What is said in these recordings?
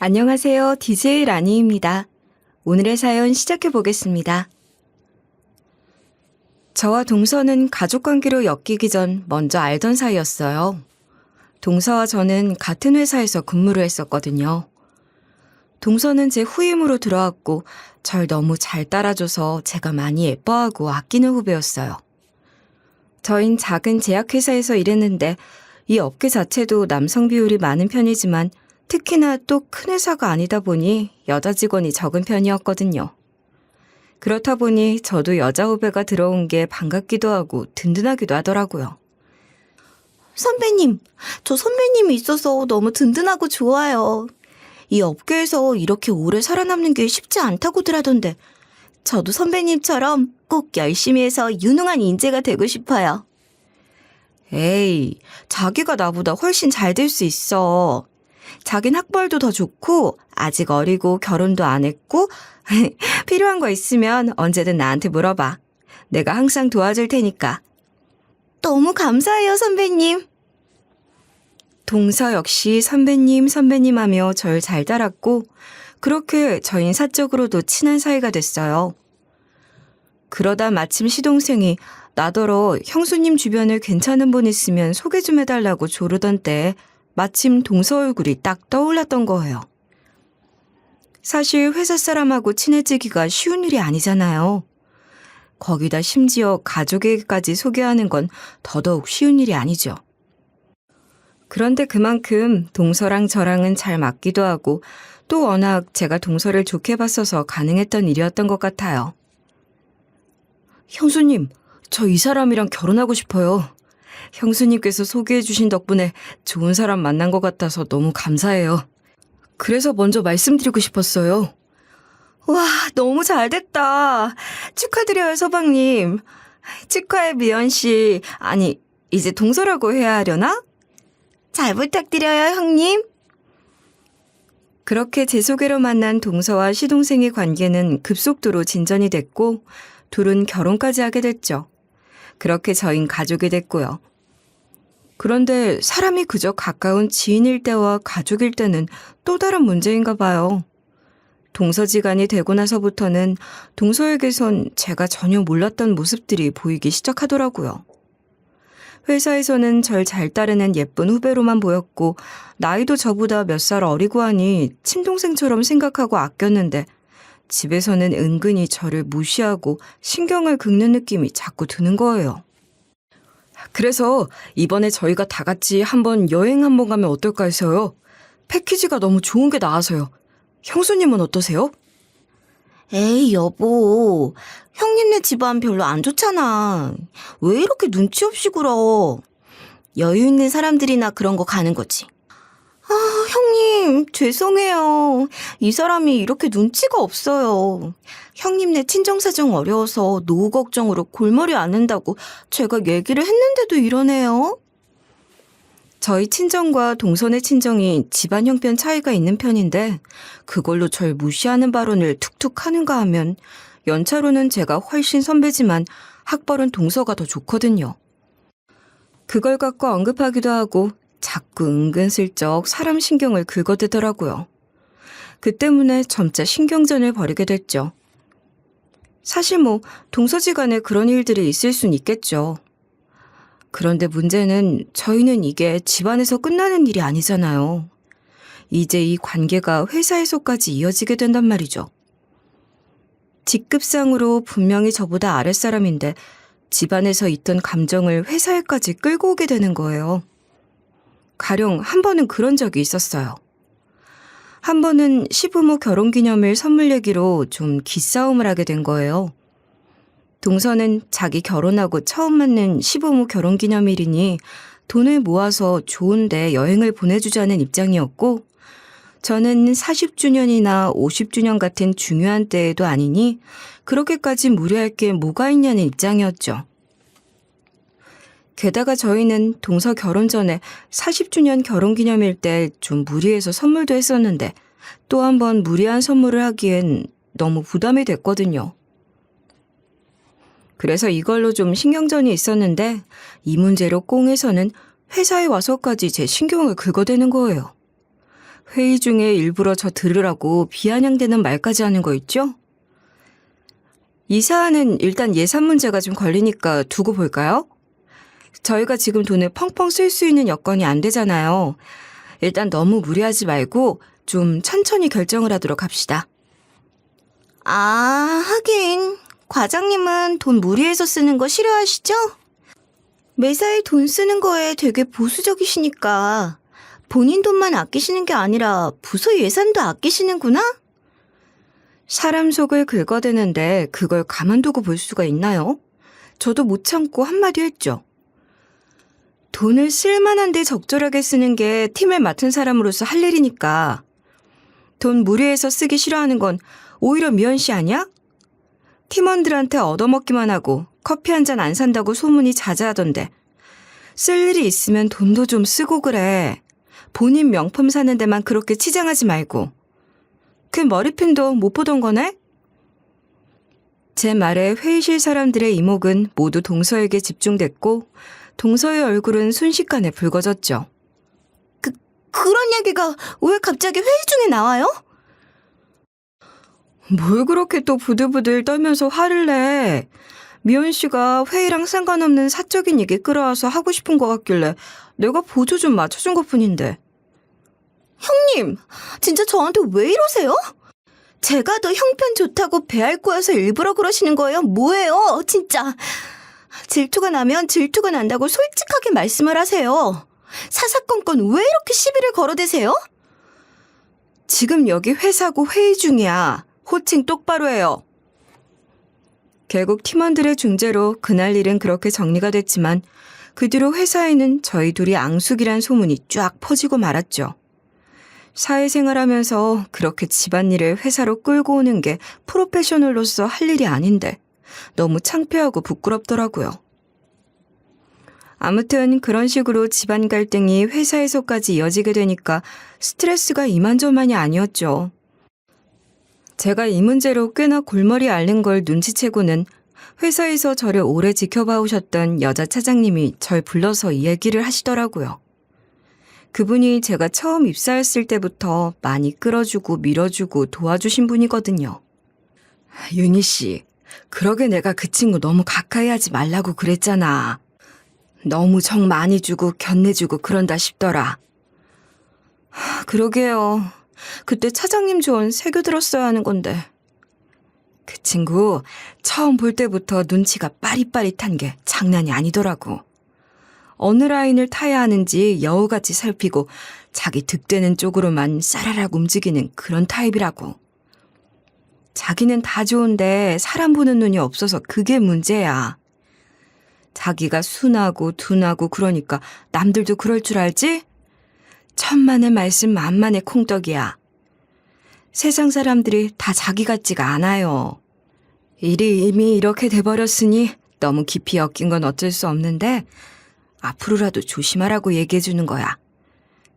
안녕하세요. DJ 라니입니다. 오늘의 사연 시작해 보겠습니다. 저와 동서는 가족관계로 엮이기 전 먼저 알던 사이였어요. 동서와 저는 같은 회사에서 근무를 했었거든요. 동서는 제 후임으로 들어왔고 절 너무 잘 따라줘서 제가 많이 예뻐하고 아끼는 후배였어요. 저흰 작은 제약회사에서 일했는데 이 업계 자체도 남성 비율이 많은 편이지만 특히나 또 큰 회사가 아니다 보니 여자 직원이 적은 편이었거든요. 그렇다 보니 저도 여자 후배가 들어온 게 반갑기도 하고 든든하기도 하더라고요. 선배님, 저 선배님이 있어서 너무 든든하고 좋아요. 이 업계에서 이렇게 오래 살아남는 게 쉽지 않다고들 하던데 저도 선배님처럼 꼭 열심히 해서 유능한 인재가 되고 싶어요. 에이, 자기가 나보다 훨씬 잘 될 수 있어. 자긴 학벌도 더 좋고 아직 어리고 결혼도 안 했고 필요한 거 있으면 언제든 나한테 물어봐. 내가 항상 도와줄 테니까. 너무 감사해요, 선배님. 동서 역시 선배님 하며 절 잘 따랐고 그렇게 저희 사적으로도 친한 사이가 됐어요. 그러다 마침 시동생이 나더러 형수님 주변에 괜찮은 분 있으면 소개 좀 해달라고 조르던 때에 마침 동서 얼굴이 딱 떠올랐던 거예요. 사실 회사 사람하고 친해지기가 쉬운 일이 아니잖아요. 거기다 심지어 가족에게까지 소개하는 건 더더욱 쉬운 일이 아니죠. 그런데 그만큼 동서랑 저랑은 잘 맞기도 하고 또 워낙 제가 동서를 좋게 봤어서 가능했던 일이었던 것 같아요. 형수님, 저 이 사람이랑 결혼하고 싶어요. 형수님께서 소개해 주신 덕분에 좋은 사람 만난 것 같아서 너무 감사해요. 그래서 먼저 말씀드리고 싶었어요. 와, 너무 잘됐다. 축하드려요, 서방님. 축하해, 미연 씨. 아니, 이제 동서라고 해야 하려나? 잘 부탁드려요, 형님. 그렇게 제 소개로 만난 동서와 시동생의 관계는 급속도로 진전이 됐고 둘은 결혼까지 하게 됐죠. 그렇게 저흰 가족이 됐고요. 그런데 사람이 그저 가까운 지인일 때와 가족일 때는 또 다른 문제인가 봐요. 동서지간이 되고 나서부터는 동서에게선 제가 전혀 몰랐던 모습들이 보이기 시작하더라고요. 회사에서는 절 잘 따르는 예쁜 후배로만 보였고 나이도 저보다 몇 살 어리고 하니 친동생처럼 생각하고 아꼈는데 집에서는 은근히 저를 무시하고 신경을 긁는 느낌이 자꾸 드는 거예요. 그래서 이번에 저희가 다 같이 한번 여행 한번 가면 어떨까 해서요. 패키지가 너무 좋은 게 나와서요. 형수님은 어떠세요? 에이, 여보. 형님네 집안 별로 안 좋잖아. 왜 이렇게 눈치 없이 굴어? 여유 있는 사람들이나 그런 거 가는 거지. 아, 형님, 죄송해요. 이 사람이 이렇게 눈치가 없어요. 형님네 친정사정 어려워서 노후 걱정으로 골머리 앓는다고 제가 얘기를 했는데도 이러네요. 저희 친정과 동선의 친정이 집안 형편 차이가 있는 편인데 그걸로 절 무시하는 발언을 툭툭 하는가 하면 연차로는 제가 훨씬 선배지만 학벌은 동서가 더 좋거든요. 그걸 갖고 언급하기도 하고 자꾸 은근슬쩍 사람 신경을 긁어대더라고요. 그 때문에 점차 신경전을 벌이게 됐죠. 사실 동서지간에 그런 일들이 있을 순 있겠죠. 그런데 문제는 저희는 이게 집안에서 끝나는 일이 아니잖아요. 이제 이 관계가 회사에서까지 이어지게 된단 말이죠. 직급상으로 분명히 저보다 아랫사람인데 집안에서 있던 감정을 회사에까지 끌고 오게 되는 거예요. 가령 한 번은 그런 적이 있었어요. 한 번은 시부모 결혼기념일 선물 얘기로 좀 기싸움을 하게 된 거예요. 동서는 자기 결혼하고 처음 맞는 시부모 결혼기념일이니 돈을 모아서 좋은데 여행을 보내주자는 입장이었고 저는 40주년이나 50주년 같은 중요한 때에도 아니니 그렇게까지 무리할 게 뭐가 있냐는 입장이었죠. 게다가 저희는 동서 결혼 전에 40주년 결혼기념일 때 좀 무리해서 선물도 했었는데 또 한 번 무리한 선물을 하기엔 너무 부담이 됐거든요. 그래서 이걸로 좀 신경전이 있었는데 이 문제로 꽁에서는 회사에 와서까지 제 신경을 긁어대는 거예요. 회의 중에 일부러 저 들으라고 비아냥대는 말까지 하는 거 있죠? 이 사안은 일단 예산 문제가 좀 걸리니까 두고 볼까요? 저희가 지금 돈을 펑펑 쓸 수 있는 여건이 안 되잖아요. 일단 너무 무리하지 말고 좀 천천히 결정을 하도록 합시다. 아, 하긴. 과장님은 돈 무리해서 쓰는 거 싫어하시죠? 매사에 돈 쓰는 거에 되게 보수적이시니까 본인 돈만 아끼시는 게 아니라 부서 예산도 아끼시는구나? 사람 속을 긁어대는데 그걸 가만두고 볼 수가 있나요? 저도 못 참고 한마디 했죠. 돈을 쓸만한데 적절하게 쓰는 게 팀을 맡은 사람으로서 할 일이니까. 돈 무리해서 쓰기 싫어하는 건 오히려 미연 씨 아니야? 팀원들한테 얻어먹기만 하고 커피 한 잔 안 산다고 소문이 자자하던데. 쓸 일이 있으면 돈도 좀 쓰고 그래. 본인 명품 사는 데만 그렇게 치장하지 말고. 그 머리핀도 못 보던 거네? 제 말에 회의실 사람들의 이목은 모두 동서에게 집중됐고 동서의 얼굴은 순식간에 붉어졌죠. 그런 얘기가 왜 갑자기 회의 중에 나와요? 뭘 그렇게 또 부들부들 떨면서 화를 내. 미연 씨가 회의랑 상관없는 사적인 얘기 끌어와서 하고 싶은 것 같길래 내가 보조 좀 맞춰준 것뿐인데. 형님, 진짜 저한테 왜 이러세요? 제가 더 형편 좋다고 배알 꼬여서 일부러 그러시는 거예요? 뭐예요? 진짜. 질투가 나면 질투가 난다고 솔직하게 말씀을 하세요. 사사건건 왜 이렇게 시비를 걸어대세요? 지금 여기 회사고 회의 중이야. 호칭 똑바로 해요. 결국 팀원들의 중재로 그날 일은 그렇게 정리가 됐지만 그 뒤로 회사에는 저희 둘이 앙숙이란 소문이 쫙 퍼지고 말았죠. 사회생활하면서 그렇게 집안일을 회사로 끌고 오는 게 프로페셔널로서 할 일이 아닌데 너무 창피하고 부끄럽더라고요. 아무튼 그런 식으로 집안 갈등이 회사에서까지 이어지게 되니까 스트레스가 이만저만이 아니었죠. 제가 이 문제로 꽤나 골머리 앓는 걸 눈치채고는 회사에서 저를 오래 지켜봐 오셨던 여자 차장님이 절 불러서 이 얘기를 하시더라고요. 그분이 제가 처음 입사했을 때부터 많이 끌어주고 밀어주고 도와주신 분이거든요. 윤희 씨, 그러게 내가 그 친구 너무 가까이 하지 말라고 그랬잖아. 너무 정 많이 주고 견내주고 그런다 싶더라. 그러게요. 그때 차장님 조언 새겨들었어야 하는 건데. 그 친구 처음 볼 때부터 눈치가 빠릿빠릿한 게 장난이 아니더라고. 어느 라인을 타야 하는지 여우같이 살피고 자기 득되는 쪽으로만 싸라락 움직이는 그런 타입이라고. 자기는 다 좋은데 사람 보는 눈이 없어서 그게 문제야. 자기가 순하고 둔하고 그러니까 남들도 그럴 줄 알지? 천만의 말씀 만만의 콩떡이야. 세상 사람들이 다 자기 같지가 않아요. 일이 이미 이렇게 돼버렸으니 너무 깊이 엮인 건 어쩔 수 없는데 앞으로라도 조심하라고 얘기해 주는 거야.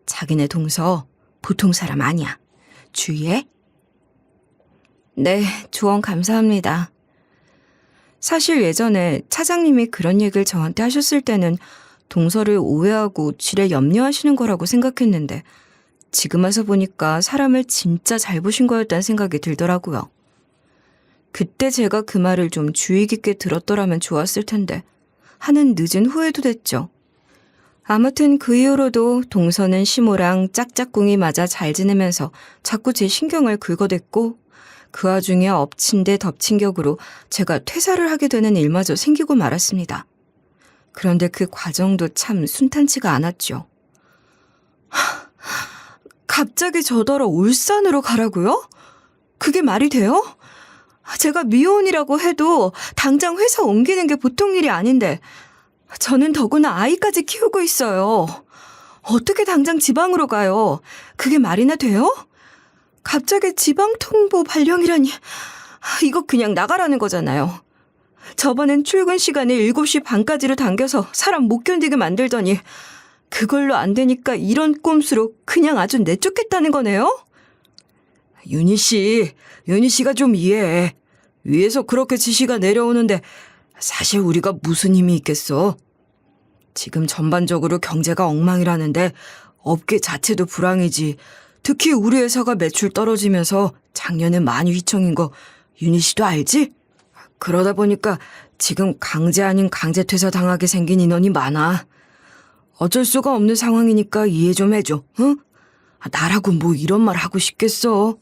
자기네 동서 보통 사람 아니야. 주의해. 네, 조언 감사합니다. 사실 예전에 차장님이 그런 얘기를 저한테 하셨을 때는 동서를 오해하고 지레 염려하시는 거라고 생각했는데 지금 와서 보니까 사람을 진짜 잘 보신 거였다는 생각이 들더라고요. 그때 제가 그 말을 좀 주의 깊게 들었더라면 좋았을 텐데 하는 늦은 후회도 됐죠. 아무튼 그 이후로도 동서는 시모랑 짝짝꿍이 맞아 잘 지내면서 자꾸 제 신경을 긁어댔고 그 와중에 엎친 데 덮친 격으로 제가 퇴사를 하게 되는 일마저 생기고 말았습니다. 그런데 그 과정도 참 순탄치가 않았죠. 갑자기 저더러 울산으로 가라고요? 그게 말이 돼요? 제가 미혼이라고 해도 당장 회사 옮기는 게 보통 일이 아닌데 저는 더구나 아이까지 키우고 있어요. 어떻게 당장 지방으로 가요? 그게 말이나 돼요? 갑자기 지방통보 발령이라니 이거 그냥 나가라는 거잖아요. 저번엔 출근 시간을 7시 반까지로 당겨서 사람 못 견디게 만들더니 그걸로 안 되니까 이런 꼼수로 그냥 아주 내쫓겠다는 거네요? 윤희 씨가 좀 이해해. 위에서 그렇게 지시가 내려오는데 사실 우리가 무슨 힘이 있겠어? 지금 전반적으로 경제가 엉망이라는데 업계 자체도 불황이지. 특히 우리 회사가 매출 떨어지면서 작년에 많이 휘청인 거 윤희 씨도 알지? 그러다 보니까 지금 강제 아닌 강제 퇴사 당하게 생긴 인원이 많아. 어쩔 수가 없는 상황이니까 이해 좀 해줘, 응? 나라고 뭐 이런 말 하고 싶겠어.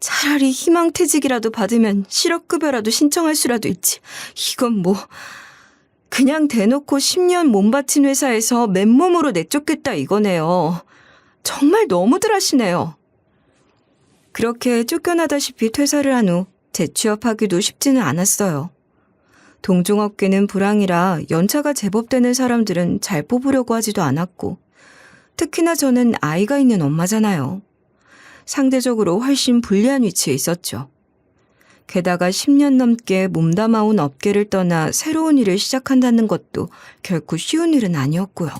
차라리 희망퇴직이라도 받으면 실업급여라도 신청할 수라도 있지. 이건 뭐 그냥 대놓고 10년 몸바친 회사에서 맨몸으로 내쫓겠다 이거네요. 정말 너무들 하시네요. 그렇게 쫓겨나다시피 퇴사를 한 후 재취업하기도 쉽지는 않았어요. 동종업계는 불황이라 연차가 제법 되는 사람들은 잘 뽑으려고 하지도 않았고, 특히나 저는 아이가 있는 엄마잖아요. 상대적으로 훨씬 불리한 위치에 있었죠. 게다가 10년 넘게 몸담아온 업계를 떠나 새로운 일을 시작한다는 것도 결코 쉬운 일은 아니었고요.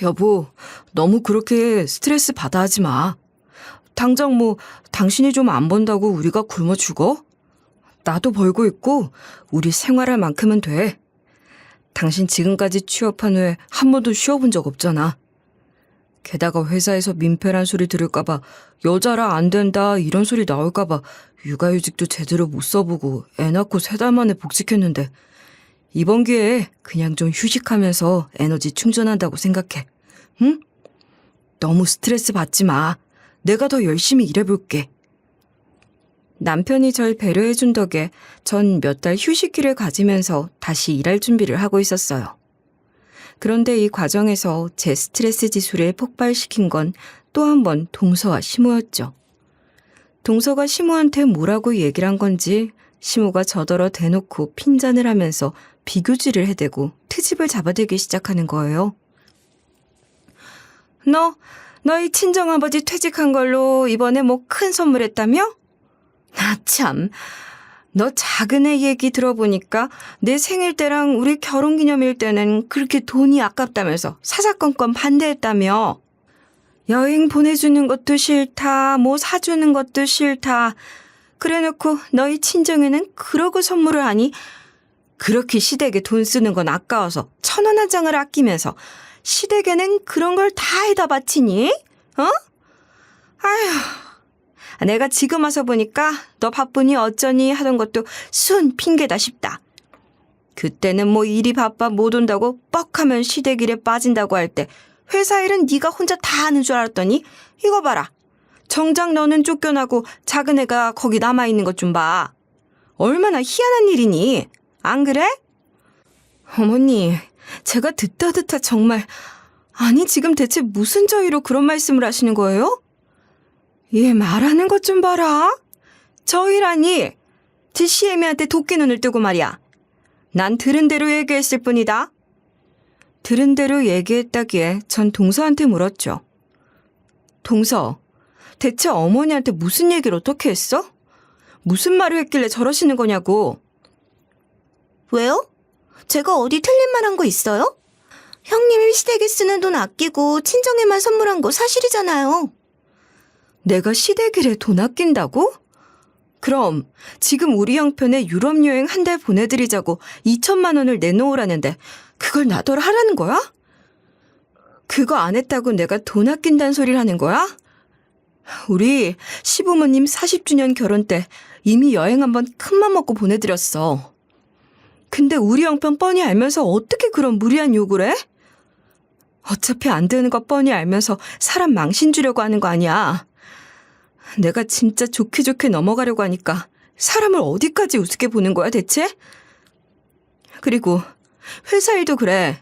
여보, 너무 그렇게 스트레스 받아 하지 마. 당장 뭐 당신이 좀 안 번다고 우리가 굶어 죽어? 나도 벌고 있고 우리 생활할 만큼은 돼. 당신 지금까지 취업한 후에 한 번도 쉬어본 적 없잖아. 게다가 회사에서 민폐란 소리 들을까봐 여자라 안 된다 이런 소리 나올까봐 육아휴직도 제대로 못 써보고 애 낳고 3달 만에 복직했는데 이번 기회에 그냥 좀 휴식하면서 에너지 충전한다고 생각해. 응? 너무 스트레스 받지 마. 내가 더 열심히 일해볼게. 남편이 절 배려해준 덕에 전 몇 달 휴식기를 가지면서 다시 일할 준비를 하고 있었어요. 그런데 이 과정에서 제 스트레스 지수를 폭발시킨 건 또 한 번 동서와 시모였죠. 동서가 시모한테 뭐라고 얘기를 한 건지 시모가 저더러 대놓고 핀잔을 하면서 비교질을 해대고 트집을 잡아대기 시작하는 거예요. 너희 친정아버지 퇴직한 걸로 이번에 뭐 큰 선물했다며? 나 참, 너 작은 애 얘기 들어보니까 내 생일 때랑 우리 결혼기념일 때는 그렇게 돈이 아깝다면서 사사건건 반대했다며. 여행 보내주는 것도 싫다, 뭐 사주는 것도 싫다. 그래놓고 너희 친정에는 그러고 선물을 하니 그렇게 시댁에 돈 쓰는 건 아까워서 1,000원 한 장을 아끼면서 시댁에는 그런 걸 다 해다 바치니? 어? 아휴, 내가 지금 와서 보니까 너 바쁘니 어쩌니 하던 것도 순 핑계다 싶다. 그때는 뭐 일이 바빠 못 온다고 뻑하면 시댁 일에 빠진다고 할 때 회사 일은 네가 혼자 다 하는 줄 알았더니 이거 봐라. 정작 너는 쫓겨나고 작은 애가 거기 남아있는 것 좀 봐. 얼마나 희한한 일이니? 안 그래? 어머니, 제가 듣다 정말. 아니 지금 대체 무슨 저희로 그런 말씀을 하시는 거예요? 얘 말하는 것 좀 봐라. 저희라니 지시애미한테 도끼 눈을 뜨고 말이야. 난 들은 대로 얘기했을 뿐이다. 들은 대로 얘기했다기에 전 동서한테 물었죠. 동서, 대체 어머니한테 무슨 얘기를 어떻게 했어? 무슨 말을 했길래 저러시는 거냐고. 왜요? 제가 어디 틀린 말 한 거 있어요? 형님이 시댁에 쓰는 돈 아끼고 친정에만 선물한 거 사실이잖아요. 내가 시댁일에 돈 아낀다고? 그럼 지금 우리 형편에 유럽 여행 한 달 보내드리자고 2천만 원을 내놓으라는데 그걸 나더러 하라는 거야? 그거 안 했다고 내가 돈 아낀다는 소리를 하는 거야? 우리 시부모님 40주년 결혼 때 이미 여행 한번 큰맘 먹고 보내드렸어. 근데 우리 형편 뻔히 알면서 어떻게 그런 무리한 요구를 해? 어차피 안 되는 거 뻔히 알면서 사람 망신 주려고 하는 거 아니야. 내가 진짜 좋게 넘어가려고 하니까 사람을 어디까지 우습게 보는 거야 대체? 그리고 회사 일도 그래.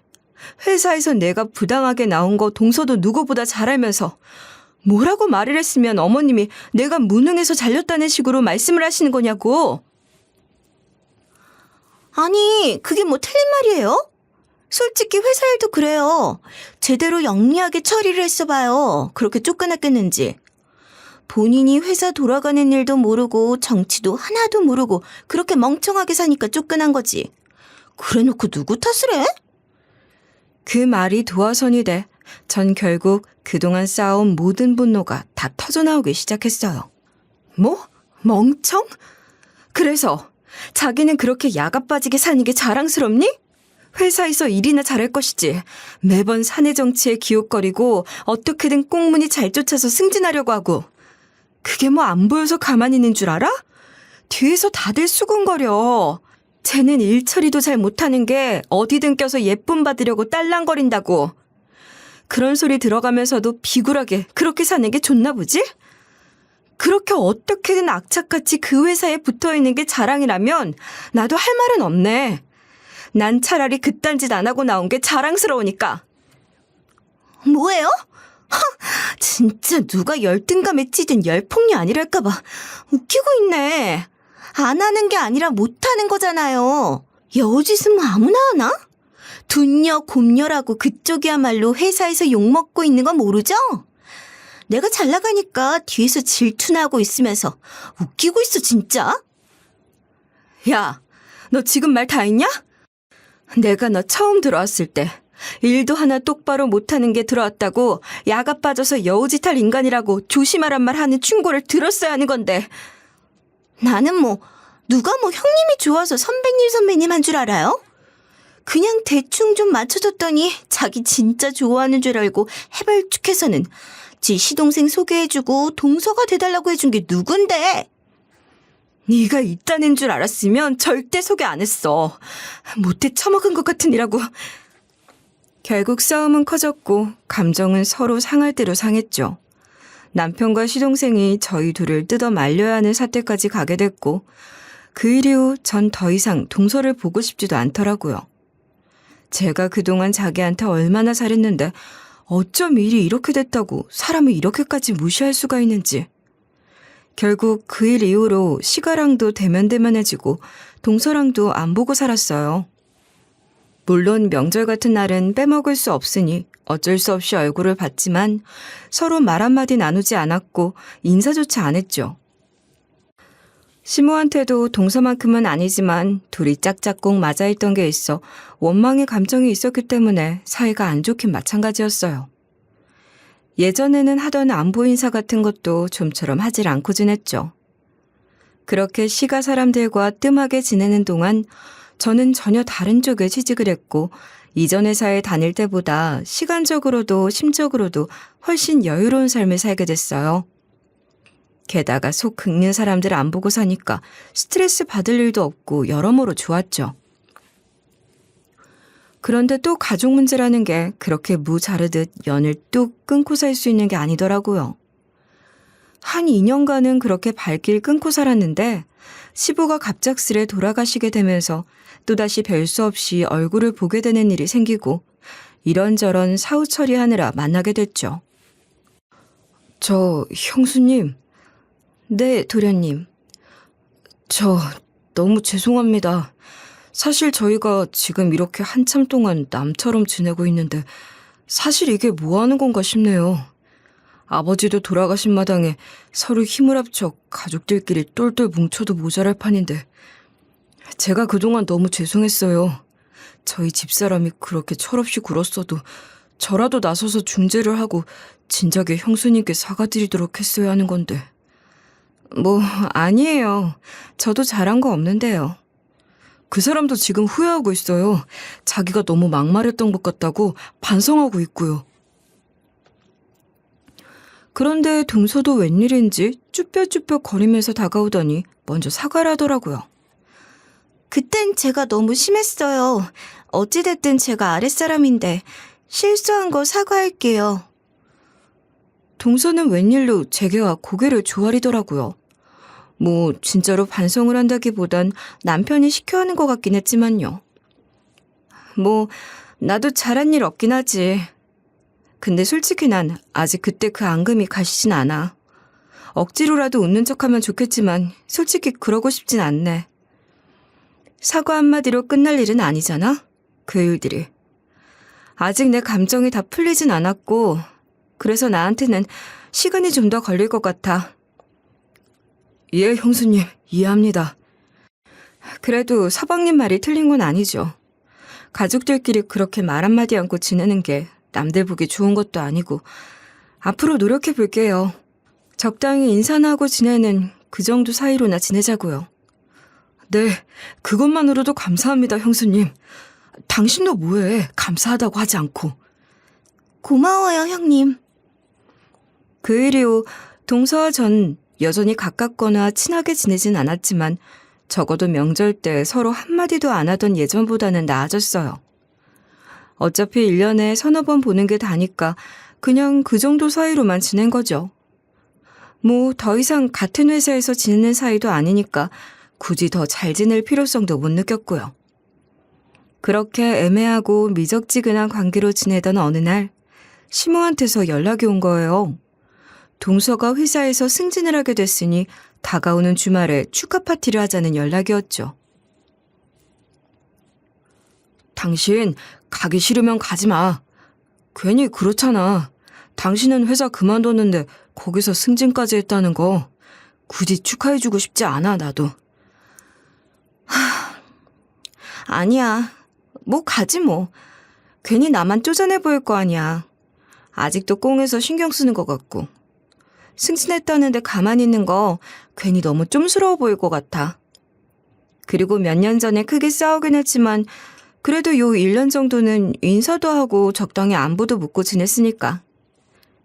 회사에서 내가 부당하게 나온 거 동서도 누구보다 잘 알면서 뭐라고 말을 했으면 어머님이 내가 무능해서 잘렸다는 식으로 말씀을 하시는 거냐고. 아니, 그게 뭐 틀린 말이에요? 솔직히 회사 일도 그래요. 제대로 영리하게 처리를 했어봐요. 그렇게 쫓겨났겠는지. 본인이 회사 돌아가는 일도 모르고 정치도 하나도 모르고 그렇게 멍청하게 사니까 쫓겨난 거지. 그래놓고 누구 탓을 해? 그 말이 도화선이 돼 전 결국 그동안 쌓아온 모든 분노가 다 터져나오기 시작했어요. 뭐? 멍청? 그래서 자기는 그렇게 야가 빠지게 사는 게 자랑스럽니? 회사에서 일이나 잘할 것이지. 매번 사내 정치에 기웃거리고 어떻게든 꽁무니 잘 쫓아서 승진하려고 하고. 그게 뭐 안 보여서 가만히 있는 줄 알아? 뒤에서 다들 수군거려. 쟤는 일 처리도 잘 못하는 게 어디든 껴서 예쁨 받으려고 딸랑거린다고. 그런 소리 들어가면서도 비굴하게 그렇게 사는 게 좋나 보지? 그렇게 어떻게든 악착같이 그 회사에 붙어있는 게 자랑이라면 나도 할 말은 없네. 난 차라리 그딴 짓 안 하고 나온 게 자랑스러우니까. 뭐예요? 진짜 누가 열등감에 찌든 열폭이 아니랄까봐 웃기고 있네. 안 하는 게 아니라 못하는 거잖아요. 여우짓은 뭐 아무나 하나? 둔녀 곰녀라고 그쪽이야말로 회사에서 욕먹고 있는 건 모르죠? 내가 잘 나가니까 뒤에서 질투나고 있으면서 웃기고 있어 진짜. 야, 너 지금 말 다 했냐? 내가 너 처음 들어왔을 때 일도 하나 똑바로 못하는 게 들어왔다고 야가 빠져서 여우짓할 인간이라고 조심하란 말 하는 충고를 들었어야 하는 건데. 나는 누가 형님이 좋아서 선배님 한 줄 알아요? 그냥 대충 좀 맞춰줬더니 자기 진짜 좋아하는 줄 알고 해발쭉해서는 지 시동생 소개해주고 동서가 돼달라고 해준 게 누군데? 네가 있다는 줄 알았으면 절대 소개 안 했어. 못해 처먹은 것 같은 이라고. 결국 싸움은 커졌고 감정은 서로 상할 대로 상했죠. 남편과 시동생이 저희 둘을 뜯어 말려야 하는 사태까지 가게 됐고 그 일 이후 전 더 이상 동서를 보고 싶지도 않더라고요. 제가 그동안 자기한테 얼마나 잘했는데 어쩜 일이 이렇게 됐다고 사람을 이렇게까지 무시할 수가 있는지. 결국 그 일 이후로 시가랑도 대면대면해지고 동서랑도 안 보고 살았어요. 물론 명절 같은 날은 빼먹을 수 없으니 어쩔 수 없이 얼굴을 봤지만 서로 말 한마디 나누지 않았고 인사조차 안 했죠. 시모한테도 동서만큼은 아니지만 둘이 짝짝꿍 맞아있던 게 있어 원망의 감정이 있었기 때문에 사이가 안 좋긴 마찬가지였어요. 예전에는 하던 안부 인사 같은 것도 좀처럼 하질 않고 지냈죠. 그렇게 시가 사람들과 뜸하게 지내는 동안 저는 전혀 다른 쪽에 취직을 했고 이전 회사에 다닐 때보다 시간적으로도 심적으로도 훨씬 여유로운 삶을 살게 됐어요. 게다가 속 긁는 사람들 안 보고 사니까 스트레스 받을 일도 없고 여러모로 좋았죠. 그런데 또 가족 문제라는 게 그렇게 무 자르듯 연을 뚝 끊고 살 수 있는 게 아니더라고요. 한 2년간은 그렇게 발길 끊고 살았는데 시부가 갑작스레 돌아가시게 되면서 또다시 별 수 없이 얼굴을 보게 되는 일이 생기고 이런저런 사후 처리하느라 만나게 됐죠. 저 형수님. 네, 도련님. 저 너무 죄송합니다. 사실 저희가 지금 이렇게 한참 동안 남처럼 지내고 있는데 사실 이게 뭐 하는 건가 싶네요. 아버지도 돌아가신 마당에 서로 힘을 합쳐 가족들끼리 똘똘 뭉쳐도 모자랄 판인데 제가 그동안 너무 죄송했어요. 저희 집사람이 그렇게 철없이 굴었어도 저라도 나서서 중재를 하고 진작에 형수님께 사과드리도록 했어야 하는 건데. 뭐 아니에요. 저도 잘한 거 없는데요. 그 사람도 지금 후회하고 있어요. 자기가 너무 막말했던 것 같다고 반성하고 있고요. 그런데 동서도 웬일인지 쭈뼛쭈뼛 거리면서 다가오더니 먼저 사과를 하더라고요. 그땐 제가 너무 심했어요. 어찌됐든 제가 아랫사람인데 실수한 거 사과할게요. 동서는 웬일로 제게와 고개를 조아리더라고요. 뭐 진짜로 반성을 한다기보단 남편이 시켜 하는 것 같긴 했지만요. 뭐 나도 잘한 일 없긴 하지. 근데 솔직히 난 아직 그때 그 앙금이 가시진 않아. 억지로라도 웃는 척하면 좋겠지만 솔직히 그러고 싶진 않네. 사과 한마디로 끝날 일은 아니잖아, 그 일들이. 아직 내 감정이 다 풀리진 않았고 그래서 나한테는 시간이 좀 더 걸릴 것 같아. 예, 형수님, 이해합니다. 그래도 서방님 말이 틀린 건 아니죠. 가족들끼리 그렇게 말 한마디 않고 지내는 게 남들 보기 좋은 것도 아니고 앞으로 노력해 볼게요. 적당히 인사나 하고 지내는 그 정도 사이로나 지내자고요. 네, 그것만으로도 감사합니다, 형수님. 당신도 뭐해? 감사하다고 하지 않고. 고마워요, 형님. 그 일 이후 동서와 전 여전히 가깝거나 친하게 지내진 않았지만 적어도 명절 때 서로 한마디도 안 하던 예전보다는 나아졌어요. 어차피 1년에 서너 번 보는 게 다니까 그냥 그 정도 사이로만 지낸 거죠. 뭐 더 이상 같은 회사에서 지내는 사이도 아니니까 굳이 더 잘 지낼 필요성도 못 느꼈고요. 그렇게 애매하고 미적지근한 관계로 지내던 어느 날 시모한테서 연락이 온 거예요. 동서가 회사에서 승진을 하게 됐으니 다가오는 주말에 축하 파티를 하자는 연락이었죠. 당신 가기 싫으면 가지 마. 괜히 그렇잖아. 당신은 회사 그만뒀는데 거기서 승진까지 했다는 거 굳이 축하해주고 싶지 않아, 나도. 아니야. 뭐 가지 뭐. 괜히 나만 쪼잔해 보일 거 아니야. 아직도 꽁에서 신경 쓰는 것 같고. 승진했다는데 가만히 있는 거 괜히 너무 쫌스러워 보일 것 같아. 그리고 몇 년 전에 크게 싸우긴 했지만 그래도 요 1년 정도는 인사도 하고 적당히 안부도 묻고 지냈으니까.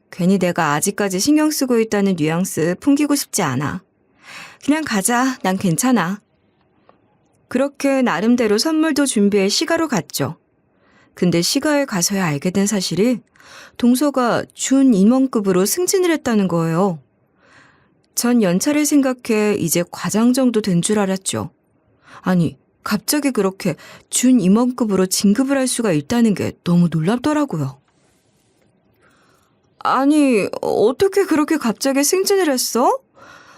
괜히 내가 아직까지 신경 쓰고 있다는 뉘앙스 풍기고 싶지 않아. 그냥 가자. 난 괜찮아. 그렇게 나름대로 선물도 준비해 시가로 갔죠. 근데 시가에 가서야 알게 된 사실이 동서가 준 임원급으로 승진을 했다는 거예요. 전 연차를 생각해 이제 과장 정도 된 줄 알았죠. 아니, 갑자기 그렇게 준 임원급으로 진급을 할 수가 있다는 게 너무 놀랍더라고요. 아니, 어떻게 그렇게 갑자기 승진을 했어?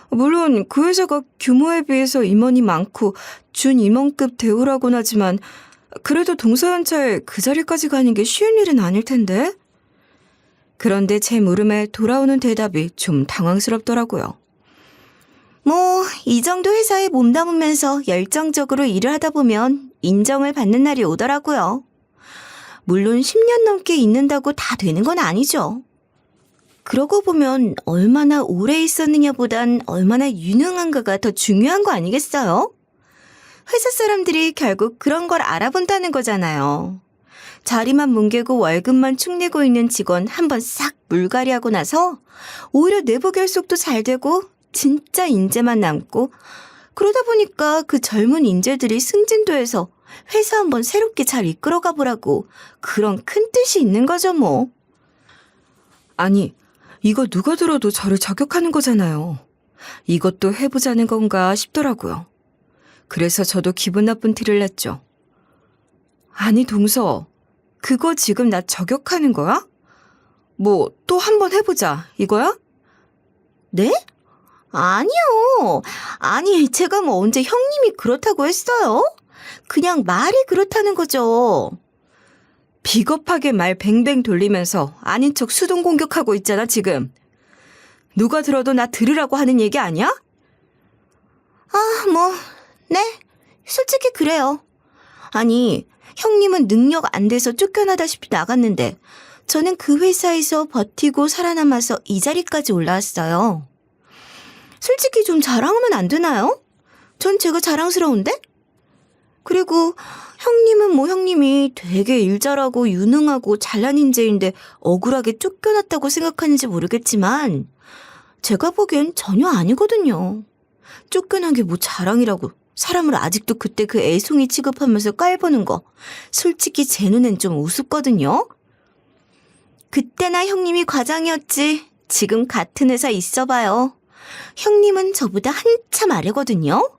물론 그 회사가 규모에 비해서 임원이 많고 준 임원급 대우라고는 하지만 그래도 동서연차에 그 자리까지 가는 게 쉬운 일은 아닐 텐데? 그런데 제 물음에 돌아오는 대답이 좀 당황스럽더라고요. 뭐, 이 정도 회사에 몸담으면서 열정적으로 일을 하다 보면 인정을 받는 날이 오더라고요. 물론 10년 넘게 있는다고 다 되는 건 아니죠. 그러고 보면 얼마나 오래 있었느냐보단 얼마나 유능한가가 더 중요한 거 아니겠어요? 회사 사람들이 결국 그런 걸 알아본다는 거잖아요. 자리만 뭉개고 월급만 축 내고 있는 직원 한번 싹 물갈이하고 나서 오히려 내부 결속도 잘 되고 진짜 인재만 남고 그러다 보니까 그 젊은 인재들이 승진도 해서 회사 한번 새롭게 잘 이끌어가 보라고 그런 큰 뜻이 있는 거죠 뭐. 아니, 이거 누가 들어도 저를 저격하는 거잖아요. 이것도 해보자는 건가 싶더라고요. 그래서 저도 기분 나쁜 티를 냈죠. 아니, 동서, 그거 지금 나 저격하는 거야? 뭐 또 한번 해보자, 이거야? 네? 아니요. 아니, 제가 뭐 언제 형님이 그렇다고 했어요? 그냥 말이 그렇다는 거죠. 비겁하게 말 뱅뱅 돌리면서 아닌 척 수동 공격하고 있잖아, 지금. 누가 들어도 나 들으라고 하는 얘기 아니야? 뭐, 네. 솔직히 그래요. 아니, 형님은 능력 안 돼서 쫓겨나다시피 나갔는데 저는 그 회사에서 버티고 살아남아서 이 자리까지 올라왔어요. 솔직히 좀 자랑하면 안 되나요? 전 제가 자랑스러운데? 그리고 형님은 뭐 형님이 되게 일 잘하고 유능하고 잘난 인재인데 억울하게 쫓겨났다고 생각하는지 모르겠지만 제가 보기엔 전혀 아니거든요. 쫓겨난 게 뭐 자랑이라고 사람을 아직도 그때 그 애송이 취급하면서 깔보는 거 솔직히 제 눈엔 좀 우습거든요. 그때나 형님이 과장이었지 지금 같은 회사 있어봐요. 형님은 저보다 한참 아래거든요.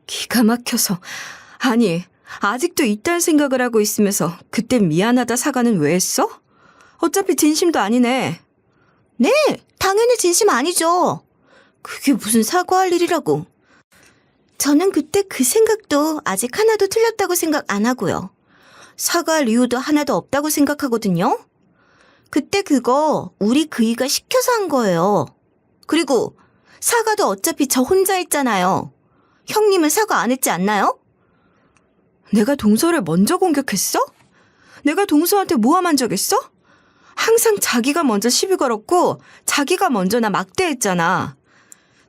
기가 막혀서. 아니, 아직도 이딴 생각을 하고 있으면서 그때 미안하다 사과는 왜 했어? 어차피 진심도 아니네. 네, 당연히 진심 아니죠. 그게 무슨 사과할 일이라고. 저는 그때 그 생각도 아직 하나도 틀렸다고 생각 안 하고요. 사과할 이유도 하나도 없다고 생각하거든요. 그때 그거 우리 그이가 시켜서 한 거예요. 그리고 사과도 어차피 저 혼자 했잖아요. 형님은 사과 안 했지 않나요? 내가 동서를 먼저 공격했어? 내가 동서한테 모함한 적 있어? 항상 자기가 먼저 시비 걸었고 자기가 먼저 나 막대했잖아.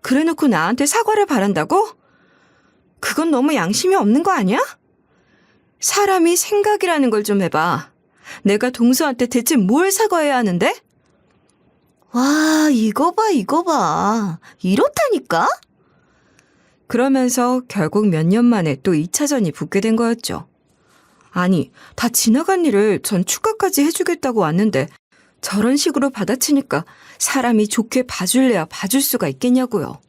그래놓고 나한테 사과를 바란다고? 그건 너무 양심이 없는 거 아니야? 사람이 생각이라는 걸 좀 해봐. 내가 동서한테 대체 뭘 사과해야 하는데? 와, 이거 봐, 이거 봐. 이렇다니까? 그러면서 결국 몇 년 만에 또 2차전이 붙게 된 거였죠. 아니, 다 지나간 일을 전 축하까지 해주겠다고 왔는데 저런 식으로 받아치니까 사람이 좋게 봐줄래야 봐줄 수가 있겠냐고요.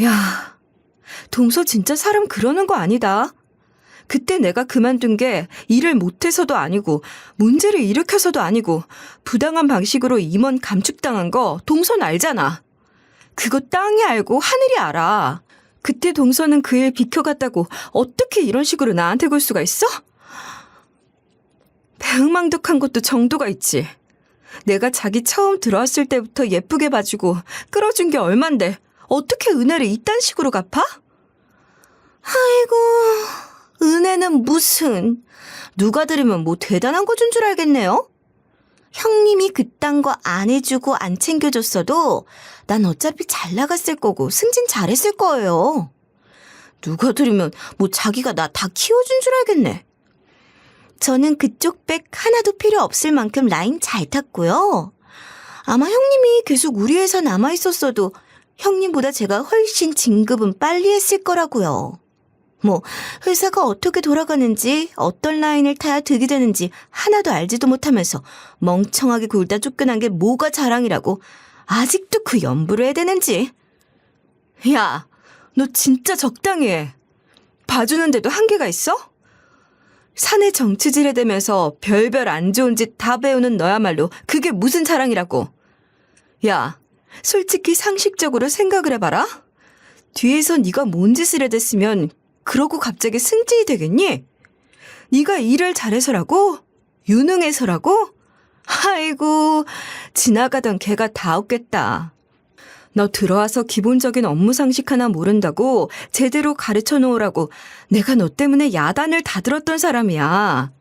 야, 동서 진짜 사람 그러는 거 아니다. 그때 내가 그만둔 게 일을 못해서도 아니고 문제를 일으켜서도 아니고 부당한 방식으로 임원 감축당한 거 동서는 알잖아. 그거 땅이 알고 하늘이 알아. 그때 동서는 그 일 비켜갔다고 어떻게 이런 식으로 나한테 굴 수가 있어? 배응망덕한 것도 정도가 있지. 내가 자기 처음 들어왔을 때부터 예쁘게 봐주고 끌어준 게 얼만데 어떻게 은혜를 이딴 식으로 갚아? 아이고, 은혜는 무슨. 누가 들으면 뭐 대단한 거 준 줄 알겠네요? 형님이 그딴 거 안 해주고 안 챙겨줬어도 난 어차피 잘 나갔을 거고 승진 잘했을 거예요. 누가 들으면 뭐 자기가 나 다 키워준 줄 알겠네. 저는 그쪽 백 하나도 필요 없을 만큼 라인 잘 탔고요. 아마 형님이 계속 우리 회사 남아있었어도 형님보다 제가 훨씬 진급은 빨리 했을 거라고요. 뭐 회사가 어떻게 돌아가는지 어떤 라인을 타야 득이 되는지 하나도 알지도 못하면서 멍청하게 굴다 쫓겨난 게 뭐가 자랑이라고 아직도 그 연부를 해야 되는지. 야, 너 진짜 적당히 해. 봐주는데도 한계가 있어? 사내 정치질에 대면서 별별 안 좋은 짓 다 배우는 너야말로 그게 무슨 자랑이라고. 야, 솔직히 상식적으로 생각을 해봐라. 뒤에서 네가 뭔 짓을 해댔으면 그러고 갑자기 승진이 되겠니? 네가 일을 잘해서라고? 유능해서라고? 아이고, 지나가던 개가 다 웃겠다. 너 들어와서 기본적인 업무 상식 하나 모른다고 제대로 가르쳐 놓으라고 내가 너 때문에 야단을 다 들었던 사람이야.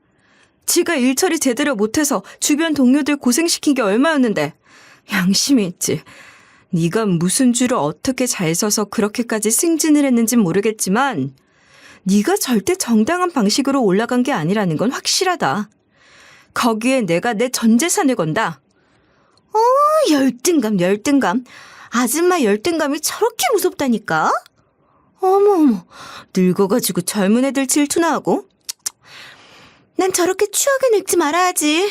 지가 일 처리 제대로 못해서 주변 동료들 고생시킨 게 얼마였는데 양심이 있지. 네가 무슨 줄을 어떻게 잘 서서 그렇게까지 승진을 했는진 모르겠지만 네가 절대 정당한 방식으로 올라간 게 아니라는 건 확실하다. 거기에 내가 내 전 재산을 건다. 열등감, 열등감. 아줌마 열등감이 저렇게 무섭다니까? 어머, 늙어가지고 젊은 애들 질투나 하고. 난 저렇게 추하게 늙지 말아야지.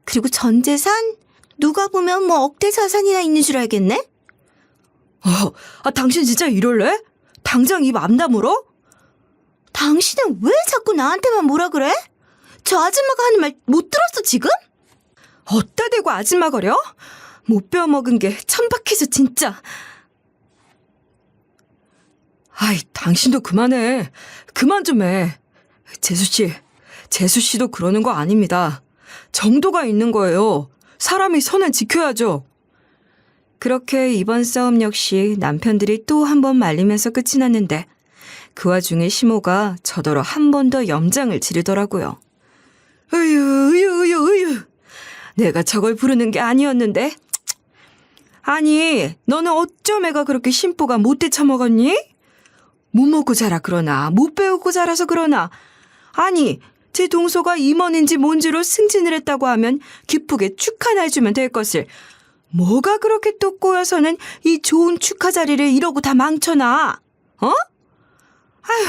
그리고 전 재산? 누가 보면 뭐 억대 자산이나 있는 줄 알겠네? 당신 진짜 이럴래? 당장 입 안 다물어? 당신은 왜 자꾸 나한테만 뭐라 그래? 저 아줌마가 하는 말 못 들었어 지금? 어따 대고 아줌마 거려? 못 배워먹은 게 천박해서 진짜. 아이, 당신도 그만해. 그만 좀 해. 재수 씨도 그러는 거 아닙니다. 정도가 있는 거예요. 사람이 선을 지켜야죠. 그렇게 이번 싸움 역시 남편들이 또 한 번 말리면서 끝이 났는데 그 와중에 시모가 저더러 한 번 더 염장을 지르더라고요. 으유. 내가 저걸 부르는 게 아니었는데. 아니, 너는 어쩜 애가 그렇게 심보가 못돼 처먹었니? 못 먹고 자라 그러나 못 배우고 자라서 그러나. 아니, 제 동서가 임원인지 뭔지로 승진을 했다고 하면 기쁘게 축하나 해주면 될 것을 뭐가 그렇게 또 꼬여서는 이 좋은 축하 자리를 이러고 다 망쳐놔. 어? 아휴,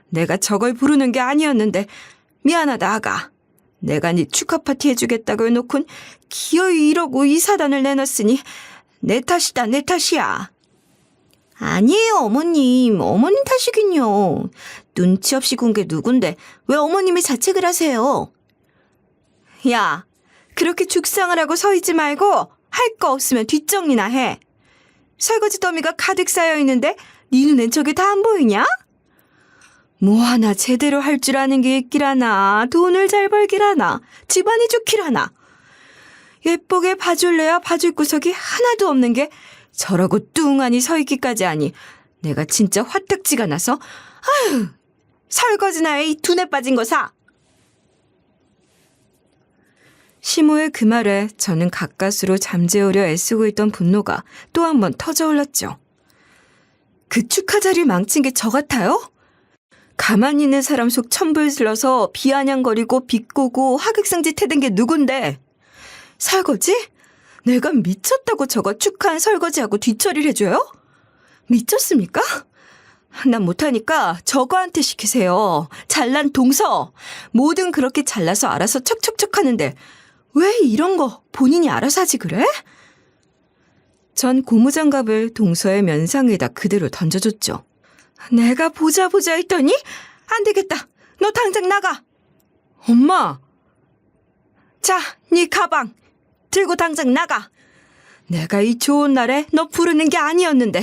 내가 저걸 부르는 게 아니었는데 미안하다 아가. 내가 네 축하 파티 해주겠다고 해놓곤 기어이 이러고 이 사단을 내놨으니 내 탓이다, 내 탓이야. 아니에요 어머님. 어머님 탓이긴요. 눈치 없이 군 게 누군데 왜 어머님이 자책을 하세요? 야, 그렇게 죽상을 하고 서 있지 말고 할 거 없으면 뒷정리나 해. 설거지 더미가 가득 쌓여있는데 네 눈엔 저게 다 안 보이냐? 뭐 하나 제대로 할 줄 아는 게 있기라나, 돈을 잘 벌기라나, 집안이 좋기라나. 예쁘게 봐줄래야 봐줄 구석이 하나도 없는 게 저러고 뚱하니 서 있기까지 하니 내가 진짜 화딱지가 나서 아휴, 설거지나 해, 이 두뇌 빠진 거 사. 시모의 그 말에 저는 가까스로 잠재우려 애쓰고 있던 분노가 또 한 번 터져올랐죠. 그 축하 자리 망친 게 저 같아요? 가만히 있는 사람 속 천불 질러서 비아냥거리고 비꼬고 하객상짓 해댄 게 누군데? 설거지? 내가 미쳤다고 저거 축하한 설거지하고 뒷처리를 해줘요? 미쳤습니까? 난 못하니까 저거한테 시키세요. 잘난 동서. 뭐든 그렇게 잘나서 알아서 척척척 하는데 왜 이런 거 본인이 알아서 하지 그래? 전 고무장갑을 동서의 면상에다 그대로 던져줬죠. 내가 보자 했더니 안 되겠다. 너 당장 나가. 엄마. 자, 네 가방 들고 당장 나가. 내가 이 좋은 날에 너 부르는 게 아니었는데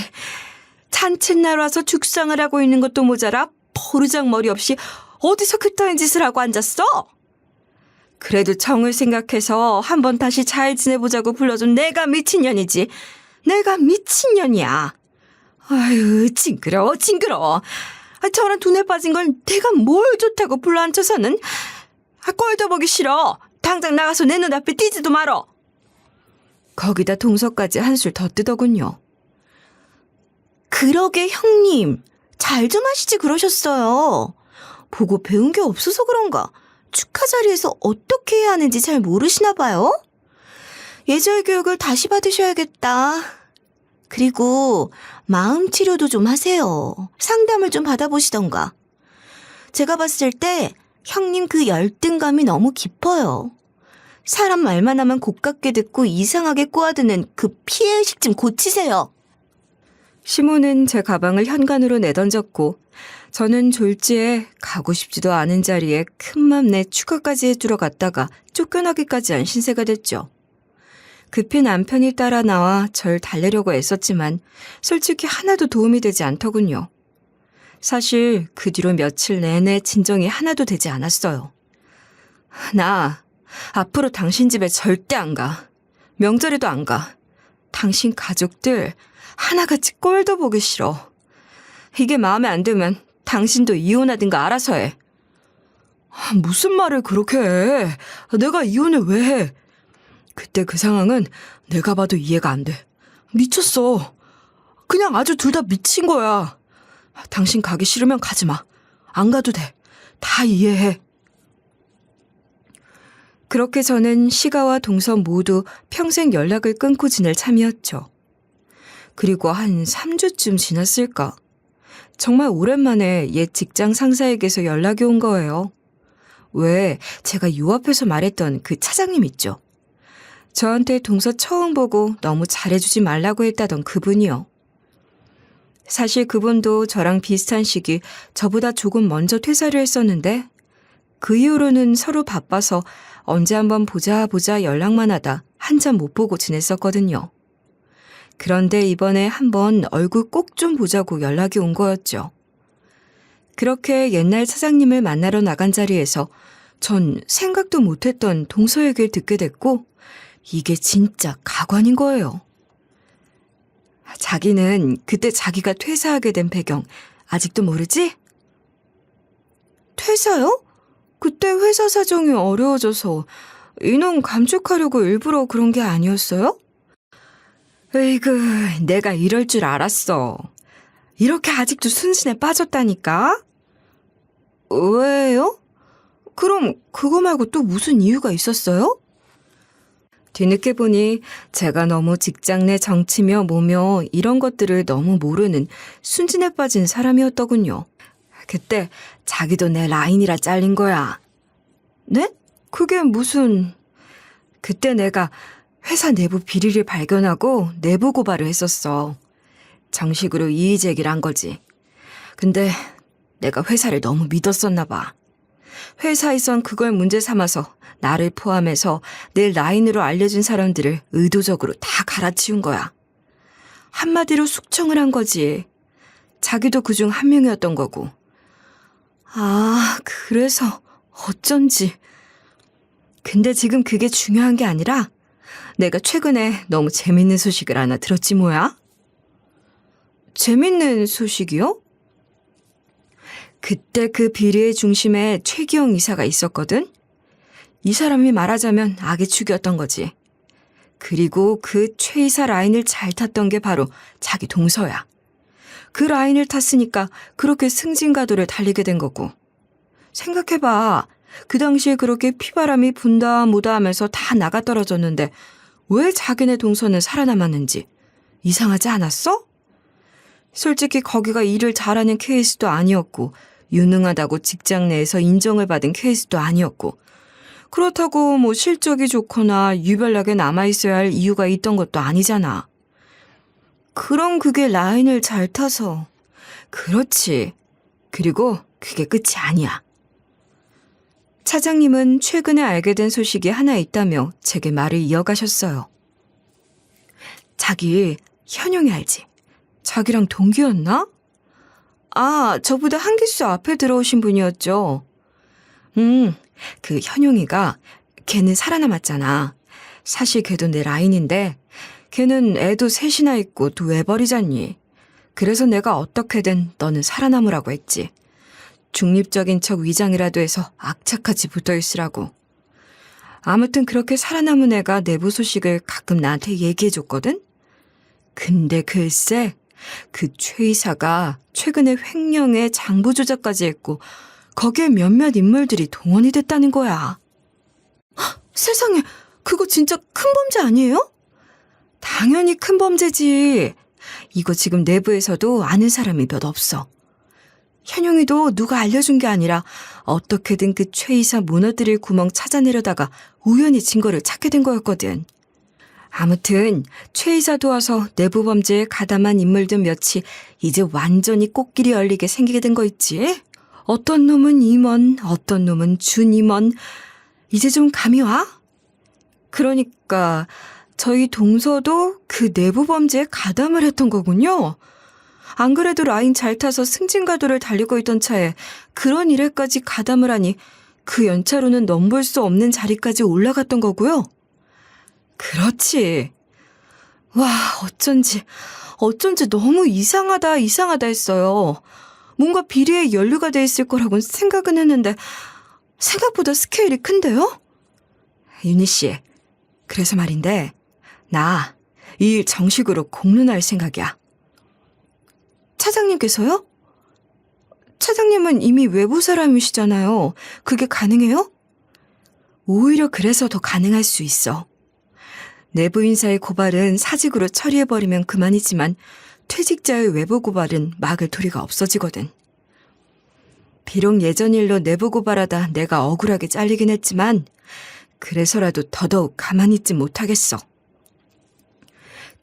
잔칫날 와서 죽상을 하고 있는 것도 모자라 버르장머리 없이 어디서 그따윈 짓을 하고 앉았어? 그래도 정을 생각해서 한번 다시 잘 지내보자고 불러준 내가 미친년이지. 내가 미친년이야. 아유, 징그러워. 저런 돈에 빠진 걸 내가 뭘 좋다고 불러앉혀서는. 꼴도 보기 싫어. 당장 나가서 내 눈앞에 띄지도 말어. 거기다 동서까지 한술 더 뜨더군요. 그러게 형님, 잘 좀 하시지 그러셨어요. 보고 배운 게 없어서 그런가 축하 자리에서 어떻게 해야 하는지 잘 모르시나 봐요. 예절 교육을 다시 받으셔야겠다. 그리고 마음 치료도 좀 하세요. 상담을 좀 받아보시던가. 제가 봤을 때 형님 그 열등감이 너무 깊어요. 사람 말만 하면 고깝게 듣고 이상하게 꼬아드는 그 피해의식 좀 고치세요. 시모는 제 가방을 현관으로 내던졌고 저는 졸지에 가고 싶지도 않은 자리에 큰맘 내 축하까지 해주러 갔다가 쫓겨나기까지 한 신세가 됐죠. 급히 남편이 따라 나와 절 달래려고 애썼지만 솔직히 하나도 도움이 되지 않더군요. 사실 그 뒤로 며칠 내내 진정이 하나도 되지 않았어요. 나 앞으로 당신 집에 절대 안 가. 명절에도 안 가. 당신 가족들 하나같이 꼴도 보기 싫어. 이게 마음에 안 들면 당신도 이혼하든가 알아서 해. 무슨 말을 그렇게 해. 내가 이혼을 왜 해. 그때 그 상황은 내가 봐도 이해가 안 돼. 미쳤어. 그냥 아주 둘 다 미친 거야. 당신 가기 싫으면 가지 마. 안 가도 돼. 다 이해해. 그렇게 저는 시가와 동서 모두 평생 연락을 끊고 지낼 참이었죠. 그리고 한 3주쯤 지났을까? 정말 오랜만에 옛 직장 상사에게서 연락이 온 거예요. 왜 제가 요 앞에서 말했던 그 차장님 있죠? 저한테 동서 처음 보고 너무 잘해주지 말라고 했다던 그분이요. 사실 그분도 저랑 비슷한 시기 저보다 조금 먼저 퇴사를 했었는데 그 이후로는 서로 바빠서 언제 한번 보자 연락만 하다 한참 못 보고 지냈었거든요. 그런데 이번에 한번 얼굴 꼭 좀 보자고 연락이 온 거였죠. 그렇게 옛날 사장님을 만나러 나간 자리에서 전 생각도 못했던 동서 얘기를 듣게 됐고 이게 진짜 가관인 거예요. 자기는 그때 자기가 퇴사하게 된 배경 아직도 모르지? 퇴사요? 그때 회사 사정이 어려워져서 인원 감축하려고 일부러 그런 게 아니었어요? 에이그, 내가 이럴 줄 알았어. 이렇게 아직도 순진에 빠졌다니까? 왜요? 그럼 그거 말고 또 무슨 이유가 있었어요? 뒤늦게 보니 제가 너무 직장 내 정치며 뭐며 이런 것들을 너무 모르는 순진에 빠진 사람이었더군요. 그때 자기도 내 라인이라 잘린 거야. 네? 그게 무슨... 그때 내가 회사 내부 비리를 발견하고 내부 고발을 했었어. 정식으로 이의 제기를 한 거지. 근데 내가 회사를 너무 믿었었나 봐. 회사에선 그걸 문제 삼아서 나를 포함해서 내 라인으로 알려준 사람들을 의도적으로 다 갈아치운 거야. 한마디로 숙청을 한 거지. 자기도 그중 한 명이었던 거고. 아, 그래서 어쩐지. 근데 지금 그게 중요한 게 아니라 내가 최근에 너무 재밌는 소식을 하나 들었지 뭐야? 재밌는 소식이요? 그때 그 비리의 중심에 최기영 이사가 있었거든? 이 사람이 말하자면 악의 축이었던 거지. 그리고 그 최 이사 라인을 잘 탔던 게 바로 자기 동서야. 그 라인을 탔으니까 그렇게 승진가도를 달리게 된 거고. 생각해봐. 그 당시에 그렇게 피바람이 분다 무다 하면서 다 나가 떨어졌는데 왜 자기네 동서는 살아남았는지 이상하지 않았어? 솔직히 거기가 일을 잘하는 케이스도 아니었고 유능하다고 직장 내에서 인정을 받은 케이스도 아니었고 그렇다고 뭐 실적이 좋거나 유별나게 남아있어야 할 이유가 있던 것도 아니잖아. 그럼 그게 라인을 잘 타서. 그렇지. 그리고 그게 끝이 아니야. 차장님은 최근에 알게 된 소식이 하나 있다며 제게 말을 이어가셨어요. 자기 현용이 알지? 자기랑 동기였나? 아, 저보다 한 기수 앞에 들어오신 분이었죠. 그 현용이가 걔는 살아남았잖아. 사실 걔도 내 라인인데 걔는 애도 셋이나 있고 또 외벌이잖니. 그래서 내가 어떻게든 너는 살아남으라고 했지. 중립적인 척 위장이라도 해서 악착같이 붙어있으라고. 아무튼 그렇게 살아남은 애가 내부 소식을 가끔 나한테 얘기해줬거든? 근데 글쎄 그 최 이사가 최근에 횡령에 장부 조작까지 했고 거기에 몇몇 인물들이 동원이 됐다는 거야. 헉, 세상에, 그거 진짜 큰 범죄 아니에요? 당연히 큰 범죄지. 이거 지금 내부에서도 아는 사람이 몇 없어. 현용이도 누가 알려준 게 아니라 어떻게든 그 최 이사 무너뜨릴 구멍 찾아내려다가 우연히 증거를 찾게 된 거였거든. 아무튼 최 이사 도와서 내부 범죄에 가담한 인물들 몇이 이제 완전히 꽃길이 열리게 생기게 된 거 있지? 어떤 놈은 임원, 어떤 놈은 준임원. 이제 좀 감이 와? 그러니까 저희 동서도 그 내부 범죄에 가담을 했던 거군요. 안 그래도 라인 잘 타서 승진가도를 달리고 있던 차에 그런 일에까지 가담을 하니 그 연차로는 넘볼 수 없는 자리까지 올라갔던 거고요. 그렇지. 와, 어쩐지 너무 이상하다 했어요. 뭔가 비리에 연루가 돼 있을 거라고는 생각은 했는데 생각보다 스케일이 큰데요? 윤희 씨, 그래서 말인데 나 이 일 정식으로 공론할 생각이야. 차장님께서요? 차장님은 이미 외부 사람이시잖아요. 그게 가능해요? 오히려 그래서 더 가능할 수 있어. 내부 인사의 고발은 사직으로 처리해버리면 그만이지만 퇴직자의 외부 고발은 막을 도리가 없어지거든. 비록 예전 일로 내부 고발하다 내가 억울하게 잘리긴 했지만 그래서라도 더더욱 가만히 있지 못하겠어.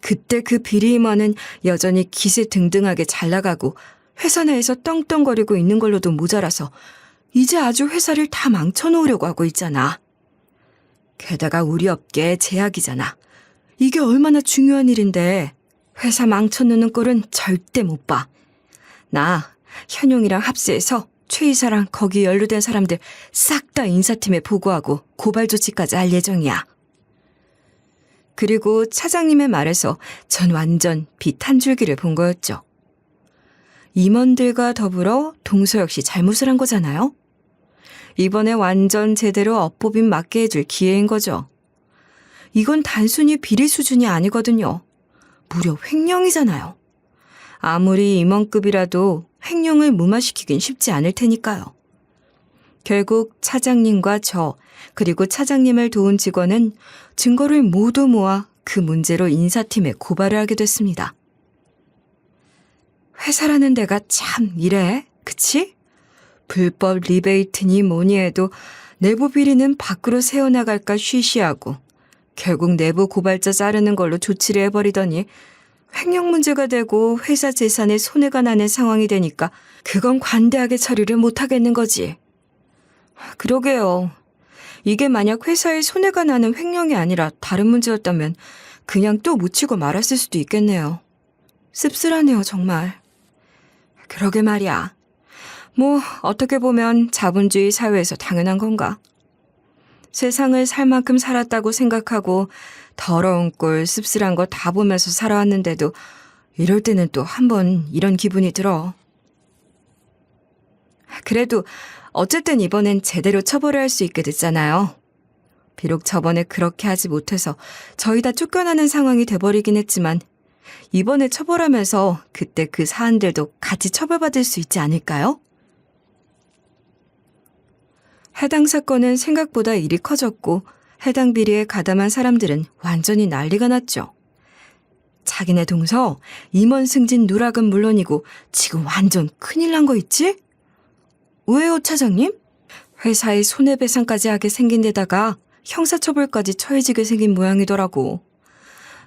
그때 그 비리 임원은 여전히 기세 등등하게 잘 나가고 회사 내에서 떵떵거리고 있는 걸로도 모자라서 이제 아주 회사를 다 망쳐놓으려고 하고 있잖아. 게다가 우리 업계의 제약이잖아. 이게 얼마나 중요한 일인데 회사 망쳐놓는 꼴은 절대 못 봐. 나 현용이랑 합세해서 최 이사랑 거기 연루된 사람들 싹 다 인사팀에 보고하고 고발 조치까지 할 예정이야. 그리고 차장님의 말에서 전 완전 빛 한 줄기를 본 거였죠. 임원들과 더불어 동서 역시 잘못을 한 거잖아요. 이번에 완전 제대로 업보빈 맞게 해줄 기회인 거죠. 이건 단순히 비리 수준이 아니거든요. 무려 횡령이잖아요. 아무리 임원급이라도 횡령을 무마시키긴 쉽지 않을 테니까요. 결국 차장님과 저 그리고 차장님을 도운 직원은 증거를 모두 모아 그 문제로 인사팀에 고발을 하게 됐습니다. 회사라는 데가 참 이래, 그치? 불법 리베이트니 뭐니 해도 내부 비리는 밖으로 새어나갈까 쉬쉬하고 결국 내부 고발자 자르는 걸로 조치를 해버리더니 횡령 문제가 되고 회사 재산에 손해가 나는 상황이 되니까 그건 관대하게 처리를 못하겠는 거지. 그러게요. 이게 만약 회사에 손해가 나는 횡령이 아니라 다른 문제였다면 그냥 또 묻히고 말았을 수도 있겠네요. 씁쓸하네요, 정말. 그러게 말이야. 뭐 어떻게 보면 자본주의 사회에서 당연한 건가. 세상을 살 만큼 살았다고 생각하고 더러운 꼴, 씁쓸한 거 다 보면서 살아왔는데도 이럴 때는 또 한 번 이런 기분이 들어. 그래도 어쨌든 이번엔 제대로 처벌을 할 수 있게 됐잖아요. 비록 저번에 그렇게 하지 못해서 저희 다 쫓겨나는 상황이 돼버리긴 했지만 이번에 처벌하면서 그때 그 사안들도 같이 처벌받을 수 있지 않을까요? 해당 사건은 생각보다 일이 커졌고 해당 비리에 가담한 사람들은 완전히 난리가 났죠. 자기네 동서 임원 승진 누락은 물론이고 지금 완전 큰일 난 거 있지? 왜요, 차장님? 회사에 손해배상까지 하게 생긴 데다가 형사처벌까지 처해지게 생긴 모양이더라고.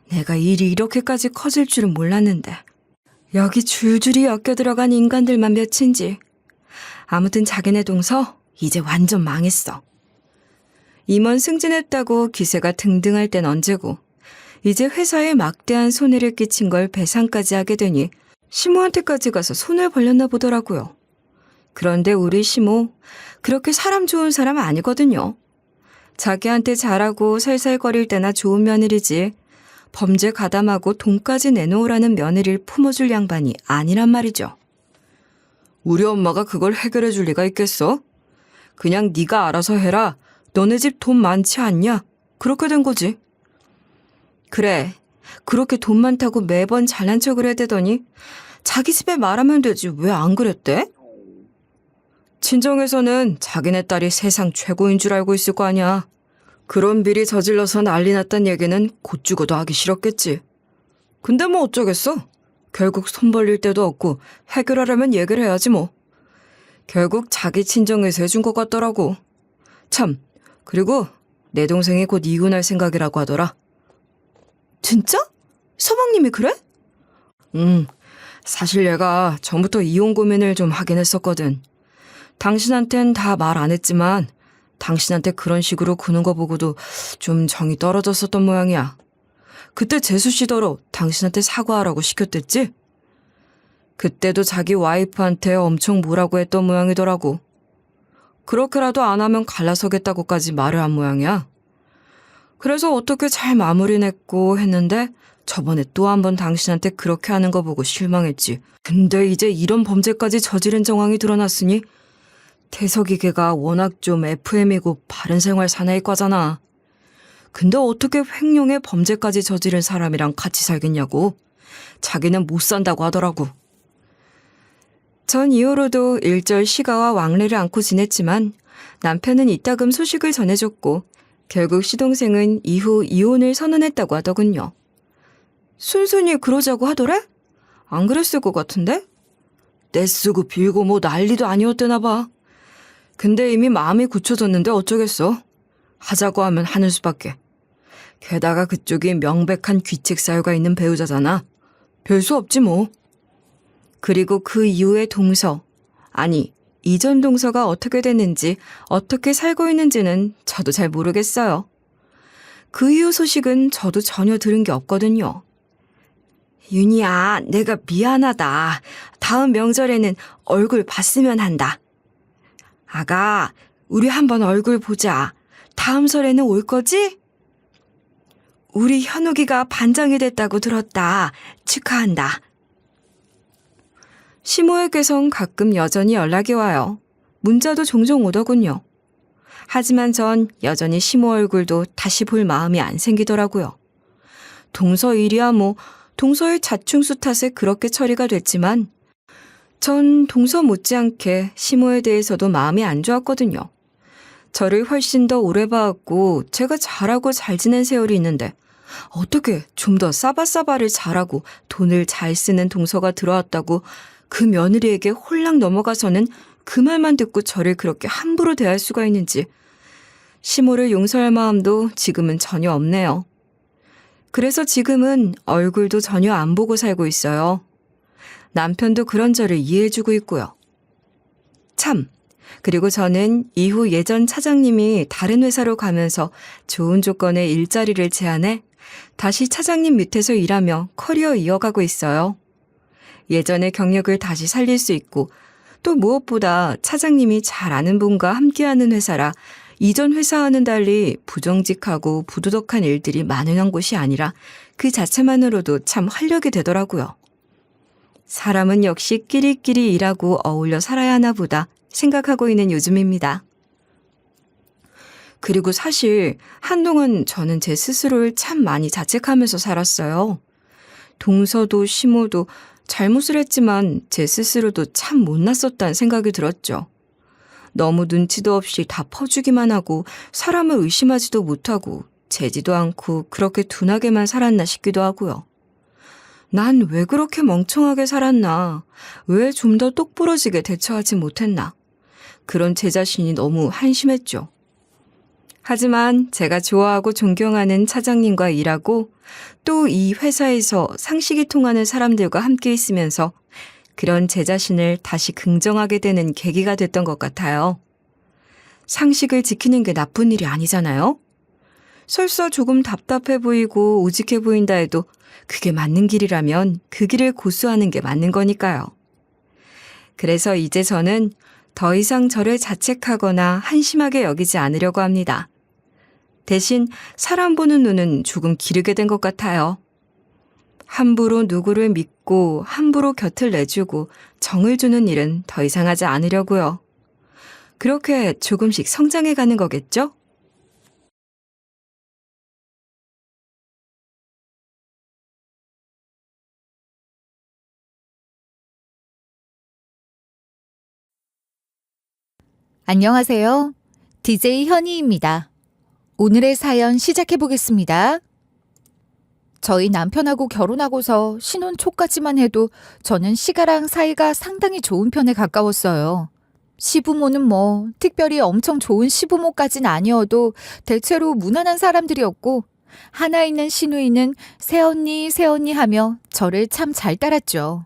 내가 일이 이렇게까지 커질 줄은 몰랐는데 여기 줄줄이 엮여 들어간 인간들만 몇인지. 아무튼 자기네 동서 이제 완전 망했어. 임원 승진했다고 기세가 등등할 땐 언제고 이제 회사에 막대한 손해를 끼친 걸 배상까지 하게 되니 시모한테까지 가서 손을 벌렸나 보더라고요. 그런데 우리 시모 그렇게 사람 좋은 사람 아니거든요. 자기한테 잘하고 살살거릴 때나 좋은 며느리지 범죄 가담하고 돈까지 내놓으라는 며느리를 품어줄 양반이 아니란 말이죠. 우리 엄마가 그걸 해결해 줄 리가 있겠어? 그냥 네가 알아서 해라. 너네 집 돈 많지 않냐? 그렇게 된 거지. 그래, 그렇게 돈 많다고 매번 잘난 척을 해대더니 자기 집에 말하면 되지 왜 안 그랬대? 친정에서는 자기네 딸이 세상 최고인 줄 알고 있을 거 아니야. 그런 비리 저질러서 난리 났단 얘기는 곧 죽어도 하기 싫었겠지. 근데 뭐 어쩌겠어. 결국 손 벌릴 데도 없고 해결하려면 얘기를 해야지 뭐. 결국 자기 친정에서 해준 것 같더라고. 참, 그리고 내 동생이 곧 이혼할 생각이라고 하더라. 진짜? 서방님이 그래? 사실 얘가 전부터 이혼 고민을 좀 하긴 했었거든. 당신한텐 다 말 안 했지만 당신한테 그런 식으로 구는 거 보고도 좀 정이 떨어졌었던 모양이야. 그때 재수씨더러 당신한테 사과하라고 시켰댔지? 그때도 자기 와이프한테 엄청 뭐라고 했던 모양이더라고. 그렇게라도 안 하면 갈라서겠다고까지 말을 한 모양이야. 그래서 어떻게 잘 마무리 냈고 했는데 저번에 또 한 번 당신한테 그렇게 하는 거 보고 실망했지. 근데 이제 이런 범죄까지 저지른 정황이 드러났으니 태석이 걔가 워낙 좀 FM이고 바른생활 사나이과잖아. 근데 어떻게 횡령에 범죄까지 저지른 사람이랑 같이 살겠냐고. 자기는 못 산다고 하더라고. 전 이후로도 일절 시가와 왕래를 안고 지냈지만 남편은 이따금 소식을 전해줬고 결국 시동생은 이후 이혼을 선언했다고 하더군요. 순순히 그러자고 하더래? 안 그랬을 것 같은데? 떼쓰고 빌고 뭐 난리도 아니었대나 봐. 근데 이미 마음이 굳혀졌는데 어쩌겠어. 하자고 하면 하는 수밖에. 게다가 그쪽이 명백한 귀책 사유가 있는 배우자잖아. 별 수 없지 뭐. 그리고 그 이후의 동서, 아니 이전 동서가 어떻게 됐는지 어떻게 살고 있는지는 저도 잘 모르겠어요. 그 이후 소식은 저도 전혀 들은 게 없거든요. 윤희야, 내가 미안하다. 다음 명절에는 얼굴 봤으면 한다. 아가, 우리 한번 얼굴 보자. 다음 설에는 올 거지? 우리 현욱이가 반장이 됐다고 들었다. 축하한다. 시모에게선 가끔 여전히 연락이 와요. 문자도 종종 오더군요. 하지만 전 여전히 시모 얼굴도 다시 볼 마음이 안 생기더라고요. 동서 일이야 뭐 동서의 자충수 탓에 그렇게 처리가 됐지만 전 동서 못지않게 시모에 대해서도 마음이 안 좋았거든요. 저를 훨씬 더 오래 봐왔고 제가 잘하고 잘 지낸 세월이 있는데 어떻게 좀 더 싸바싸바를 잘하고 돈을 잘 쓰는 동서가 들어왔다고 그 며느리에게 홀랑 넘어가서는 그 말만 듣고 저를 그렇게 함부로 대할 수가 있는지 시모를 용서할 마음도 지금은 전혀 없네요. 그래서 지금은 얼굴도 전혀 안 보고 살고 있어요. 남편도 그런 저를 이해해주고 있고요. 참, 그리고 저는 이후 예전 차장님이 다른 회사로 가면서 좋은 조건의 일자리를 제안해 다시 차장님 밑에서 일하며 커리어 이어가고 있어요. 예전의 경력을 다시 살릴 수 있고 또 무엇보다 차장님이 잘 아는 분과 함께하는 회사라 이전 회사와는 달리 부정직하고 부도덕한 일들이 많은 곳이 아니라 그 자체만으로도 참 활력이 되더라고요. 사람은 역시 끼리끼리 일하고 어울려 살아야 하나 보다 생각하고 있는 요즘입니다. 그리고 사실 한동안 저는 제 스스로를 참 많이 자책하면서 살았어요. 동서도 시모도 잘못을 했지만 제 스스로도 참 못났었다는 생각이 들었죠. 너무 눈치도 없이 다 퍼주기만 하고 사람을 의심하지도 못하고 재지도 않고 그렇게 둔하게만 살았나 싶기도 하고요. 난 왜 그렇게 멍청하게 살았나? 왜 좀 더 똑부러지게 대처하지 못했나? 그런 제 자신이 너무 한심했죠. 하지만 제가 좋아하고 존경하는 차장님과 일하고 또 이 회사에서 상식이 통하는 사람들과 함께 있으면서 그런 제 자신을 다시 긍정하게 되는 계기가 됐던 것 같아요. 상식을 지키는 게 나쁜 일이 아니잖아요? 설사 조금 답답해 보이고 우직해 보인다 해도 그게 맞는 길이라면 그 길을 고수하는 게 맞는 거니까요. 그래서 이제 저는 더 이상 저를 자책하거나 한심하게 여기지 않으려고 합니다. 대신 사람 보는 눈은 조금 기르게 된 것 같아요. 함부로 누구를 믿고 함부로 곁을 내주고 정을 주는 일은 더 이상 하지 않으려고요. 그렇게 조금씩 성장해 가는 거겠죠? 안녕하세요. DJ 현희입니다. 오늘의 사연 시작해 보겠습니다. 저희 남편하고 결혼하고서 신혼 초까지만 해도 저는 시가랑 사이가 상당히 좋은 편에 가까웠어요. 시부모는 뭐 특별히 엄청 좋은 시부모까진 아니어도 대체로 무난한 사람들이었고 하나 있는 시누이는 새언니 새언니 하며 저를 참 잘 따랐죠.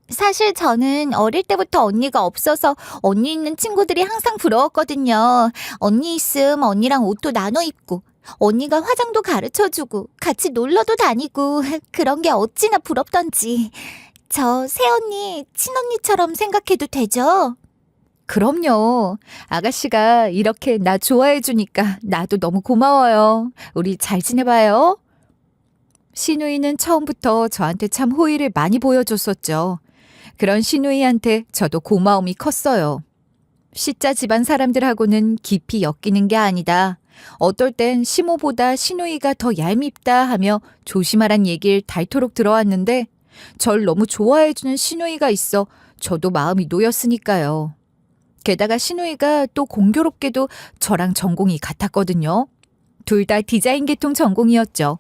사실 저는 어릴 때부터 언니가 없어서 언니 있는 친구들이 항상 부러웠거든요. 언니 있음 언니랑 옷도 나눠 입고 언니가 화장도 가르쳐주고 같이 놀러도 다니고 그런 게 어찌나 부럽던지. 저 새언니 친언니처럼 생각해도 되죠? 그럼요. 아가씨가 이렇게 나 좋아해 주니까 나도 너무 고마워요. 우리 잘 지내봐요. 시누이는 처음부터 저한테 참 호의를 많이 보여줬었죠. 그런 시누이한테 저도 고마움이 컸어요. 시자 집안 사람들하고는 깊이 엮이는 게 아니다. 어떨 땐 시모보다 시누이가 더 얄밉다 하며 조심하란 얘기를 닳도록 들어왔는데 절 너무 좋아해주는 시누이가 있어 저도 마음이 놓였으니까요. 게다가 시누이가 또 공교롭게도 저랑 전공이 같았거든요. 둘 다 디자인 계통 전공이었죠.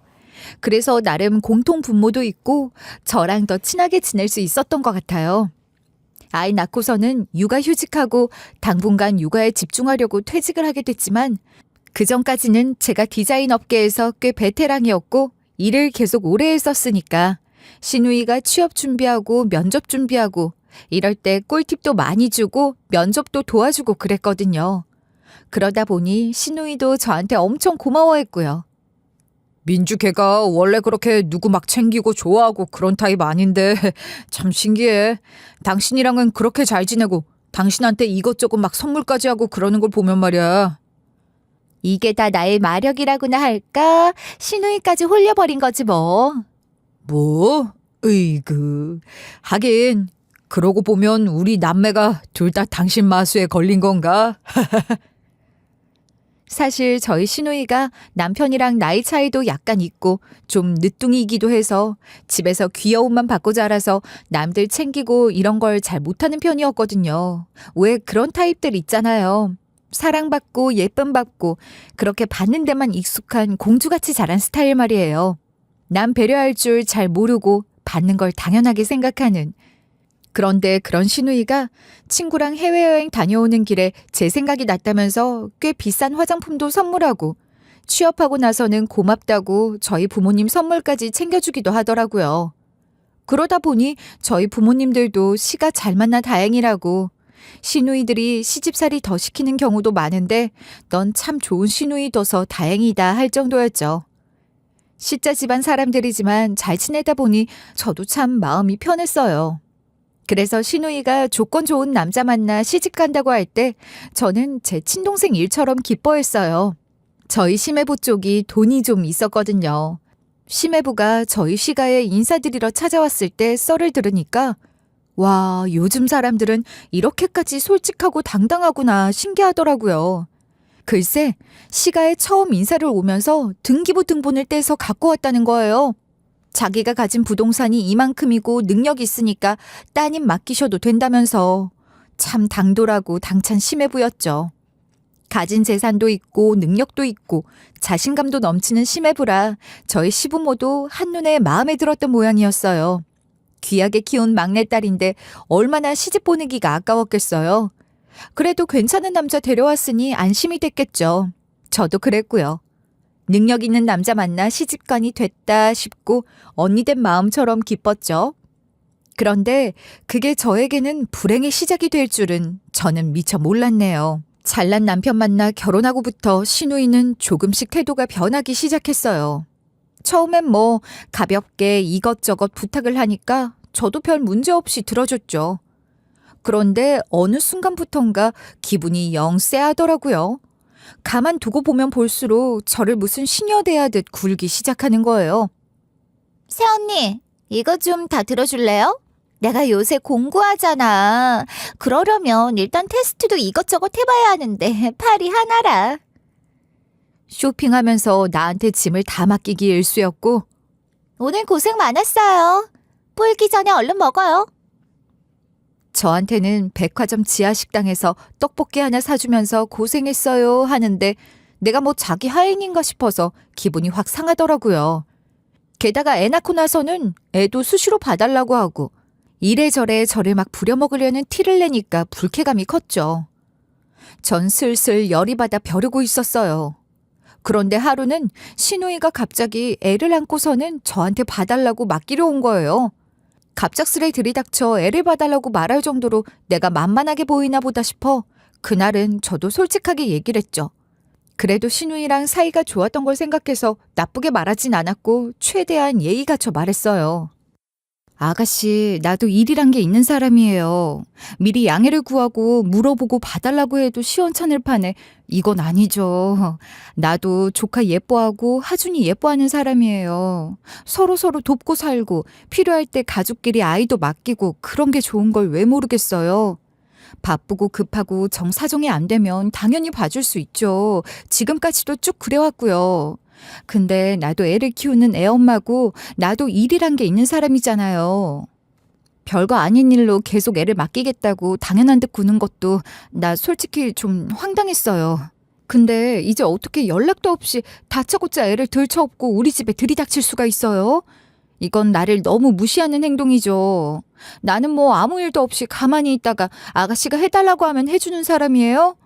그래서 나름 공통 분모도 있고 저랑 더 친하게 지낼 수 있었던 것 같아요. 아이 낳고서는 육아휴직하고 당분간 육아에 집중하려고 퇴직을 하게 됐지만 그전까지는 제가 디자인 업계에서 꽤 베테랑이었고 일을 계속 오래 했었으니까 시누이가 취업 준비하고 면접 준비하고 이럴 때 꿀팁도 많이 주고 면접도 도와주고 그랬거든요. 그러다 보니 시누이도 저한테 엄청 고마워했고요. 민주 걔가 원래 그렇게 누구 막 챙기고 좋아하고 그런 타입 아닌데 참 신기해. 당신이랑은 그렇게 잘 지내고 당신한테 이것저것 막 선물까지 하고 그러는 걸 보면 말이야. 이게 다 나의 마력이라고나 할까? 시누이까지 홀려버린 거지 뭐. 뭐? 으이그. 하긴 그러고 보면 우리 남매가 둘 다 당신 마수에 걸린 건가? 사실 저희 시누이가 남편이랑 나이 차이도 약간 있고 좀 늦둥이이기도 해서 집에서 귀여움만 받고 자라서 남들 챙기고 이런 걸 잘 못하는 편이었거든요. 왜 그런 타입들 있잖아요. 사랑받고 예쁨 받고 그렇게 받는 데만 익숙한 공주같이 자란 스타일 말이에요. 남 배려할 줄 잘 모르고 받는 걸 당연하게 생각하는. 그런데 그런 시누이가 친구랑 해외여행 다녀오는 길에 제 생각이 났다면서 꽤 비싼 화장품도 선물하고 취업하고 나서는 고맙다고 저희 부모님 선물까지 챙겨주기도 하더라고요. 그러다 보니 저희 부모님들도 시가 잘 만나 다행이라고 시누이들이 시집살이 더 시키는 경우도 많은데 넌 참 좋은 시누이 둬서 다행이다 할 정도였죠. 시자 집안 사람들이지만 잘 지내다 보니 저도 참 마음이 편했어요. 그래서 시누이가 조건 좋은 남자 만나 시집 간다고 할 때 저는 제 친동생 일처럼 기뻐했어요. 저희 심해부 쪽이 돈이 좀 있었거든요. 심해부가 저희 시가에 인사드리러 찾아왔을 때 썰을 들으니까 와, 요즘 사람들은 이렇게까지 솔직하고 당당하구나 신기하더라고요. 글쎄, 시가에 처음 인사를 오면서 등기부 등본을 떼서 갖고 왔다는 거예요. 자기가 가진 부동산이 이만큼이고 능력이 있으니까 따님 맡기셔도 된다면서 참 당돌하고 당찬 심해부였죠. 가진 재산도 있고 능력도 있고 자신감도 넘치는 심해부라 저희 시부모도 한눈에 마음에 들었던 모양이었어요. 귀하게 키운 막내딸인데 얼마나 시집 보내기가 아까웠겠어요. 그래도 괜찮은 남자 데려왔으니 안심이 됐겠죠. 저도 그랬고요. 능력 있는 남자 만나 시집간이 됐다 싶고 언니 된 마음처럼 기뻤죠. 그런데 그게 저에게는 불행의 시작이 될 줄은 저는 미처 몰랐네요. 잘난 남편 만나 결혼하고부터 신우이는 조금씩 태도가 변하기 시작했어요. 처음엔 뭐 가볍게 이것저것 부탁을 하니까 저도 별 문제 없이 들어줬죠. 그런데 어느 순간부턴가 기분이 영 쎄하더라고요. 가만 두고 보면 볼수록 저를 무슨 시녀 대하듯 굴기 시작하는 거예요. 새언니, 이거 좀 다 들어줄래요? 내가 요새 공부하잖아. 그러려면 일단 테스트도 이것저것 해봐야 하는데 팔이 하나라. 쇼핑하면서 나한테 짐을 다 맡기기 일쑤였고 오늘 고생 많았어요. 불기 전에 얼른 먹어요. 저한테는 백화점 지하 식당에서 떡볶이 하나 사주면서 고생했어요 하는데 내가 뭐 자기 하인인가 싶어서 기분이 확 상하더라고요. 게다가 애 낳고 나서는 애도 수시로 봐달라고 하고 이래저래 저를 막 부려먹으려는 티를 내니까 불쾌감이 컸죠. 전 슬슬 열이 받아 벼르고 있었어요. 그런데 하루는 신우이가 갑자기 애를 안고서는 저한테 봐달라고 맡기려 온 거예요. 갑작스레 들이닥쳐 애를 봐달라고 말할 정도로 내가 만만하게 보이나 보다 싶어 그날은 저도 솔직하게 얘기를 했죠. 그래도 신우이랑 사이가 좋았던 걸 생각해서 나쁘게 말하진 않았고 최대한 예의 갖춰 말했어요. 아가씨, 나도 일이란 게 있는 사람이에요. 미리 양해를 구하고 물어보고 봐달라고 해도 시원찮을 판에 이건 아니죠. 나도 조카 예뻐하고 하준이 예뻐하는 사람이에요. 서로서로 돕고 살고 필요할 때 가족끼리 아이도 맡기고 그런 게 좋은 걸 왜 모르겠어요. 바쁘고 급하고 정사정이 안 되면 당연히 봐줄 수 있죠. 지금까지도 쭉 그래왔고요. 근데 나도 애를 키우는 애엄마고 나도 일이란 게 있는 사람이잖아요. 별거 아닌 일로 계속 애를 맡기겠다고 당연한 듯 구는 것도 나 솔직히 좀 황당했어요. 근데 이제 어떻게 연락도 없이 다짜고짜 애를 들쳐업고 우리 집에 들이닥칠 수가 있어요? 이건 나를 너무 무시하는 행동이죠. 나는 뭐 아무 일도 없이 가만히 있다가 아가씨가 해달라고 하면 해주는 사람이에요?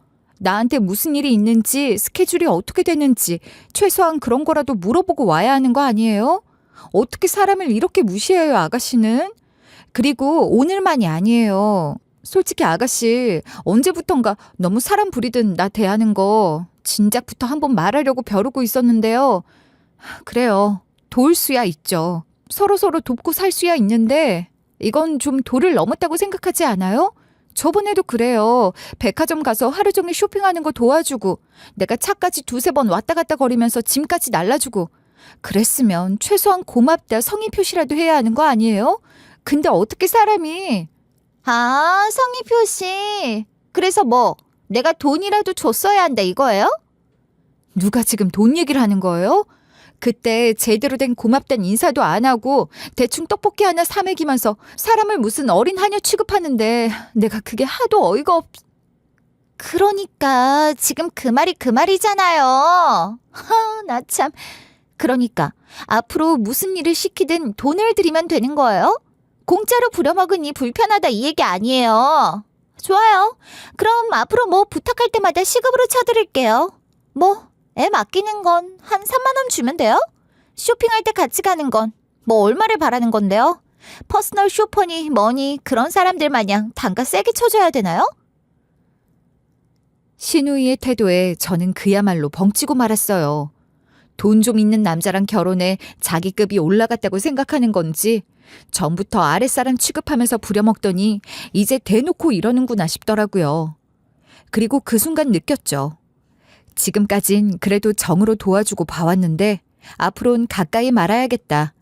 나한테 무슨 일이 있는지 스케줄이 어떻게 되는지 최소한 그런 거라도 물어보고 와야 하는 거 아니에요? 어떻게 사람을 이렇게 무시해요, 아가씨는? 그리고 오늘만이 아니에요. 솔직히 아가씨 언제부턴가 너무 사람 부리듯 나 대하는 거 진작부터 한번 말하려고 벼르고 있었는데요. 그래요. 도울 수야 있죠. 서로서로 돕고 살 수야 있는데 이건 좀 도를 넘었다고 생각하지 않아요? 저번에도 그래요. 백화점 가서 하루 종일 쇼핑하는 거 도와주고 내가 차까지 두세 번 왔다 갔다 거리면서 짐까지 날라주고 그랬으면 최소한 고맙다 성의 표시라도 해야 하는 거 아니에요? 근데 어떻게 사람이 아, 성의 표시. 그래서 뭐 내가 돈이라도 줬어야 한다 이거예요? 누가 지금 돈 얘기를 하는 거예요? 그때 제대로 된 고맙단 인사도 안 하고 대충 떡볶이 하나 사 먹이면서 사람을 무슨 어린 하녀 취급하는데 내가 그게 하도 어이가 없... 그러니까 지금 그 말이 그 말이잖아요. 나 참. 그러니까 앞으로 무슨 일을 시키든 돈을 들이면 되는 거예요? 공짜로 부려먹으니 불편하다 이 얘기 아니에요. 좋아요. 그럼 앞으로 뭐 부탁할 때마다 시급으로 쳐드릴게요. 뭐 애 맡기는 건 한 3만 원 주면 돼요? 쇼핑할 때 같이 가는 건 뭐 얼마를 바라는 건데요? 퍼스널 쇼퍼니 뭐니 그런 사람들 마냥 단가 세게 쳐줘야 되나요? 신우이의 태도에 저는 그야말로 벙찌고 말았어요. 돈 좀 있는 남자랑 결혼해 자기 급이 올라갔다고 생각하는 건지 전부터 아랫사람 취급하면서 부려먹더니 이제 대놓고 이러는구나 싶더라고요. 그리고 그 순간 느꼈죠. 지금까진 그래도 정으로 도와주고 봐왔는데 앞으론 가까이 말아야겠다.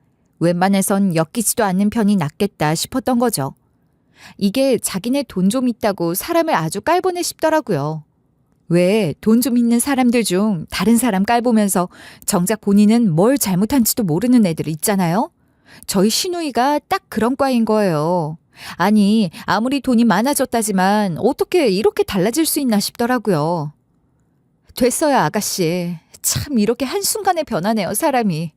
웬만해선 엮이지도 않는 편이 낫겠다 싶었던 거죠. 이게 자기네 돈 좀 있다고 사람을 아주 깔보네 싶더라고요. 왜 돈 좀 있는 사람들 중 다른 사람 깔보면서 정작 본인은 뭘 잘못한지도 모르는 애들 있잖아요. 저희 시누이가 딱 그런 과인 거예요. 아니, 아무리 돈이 많아졌다지만 어떻게 이렇게 달라질 수 있나 싶더라고요. 됐어요, 아가씨. 참 이렇게 한순간에 변하네요, 사람이.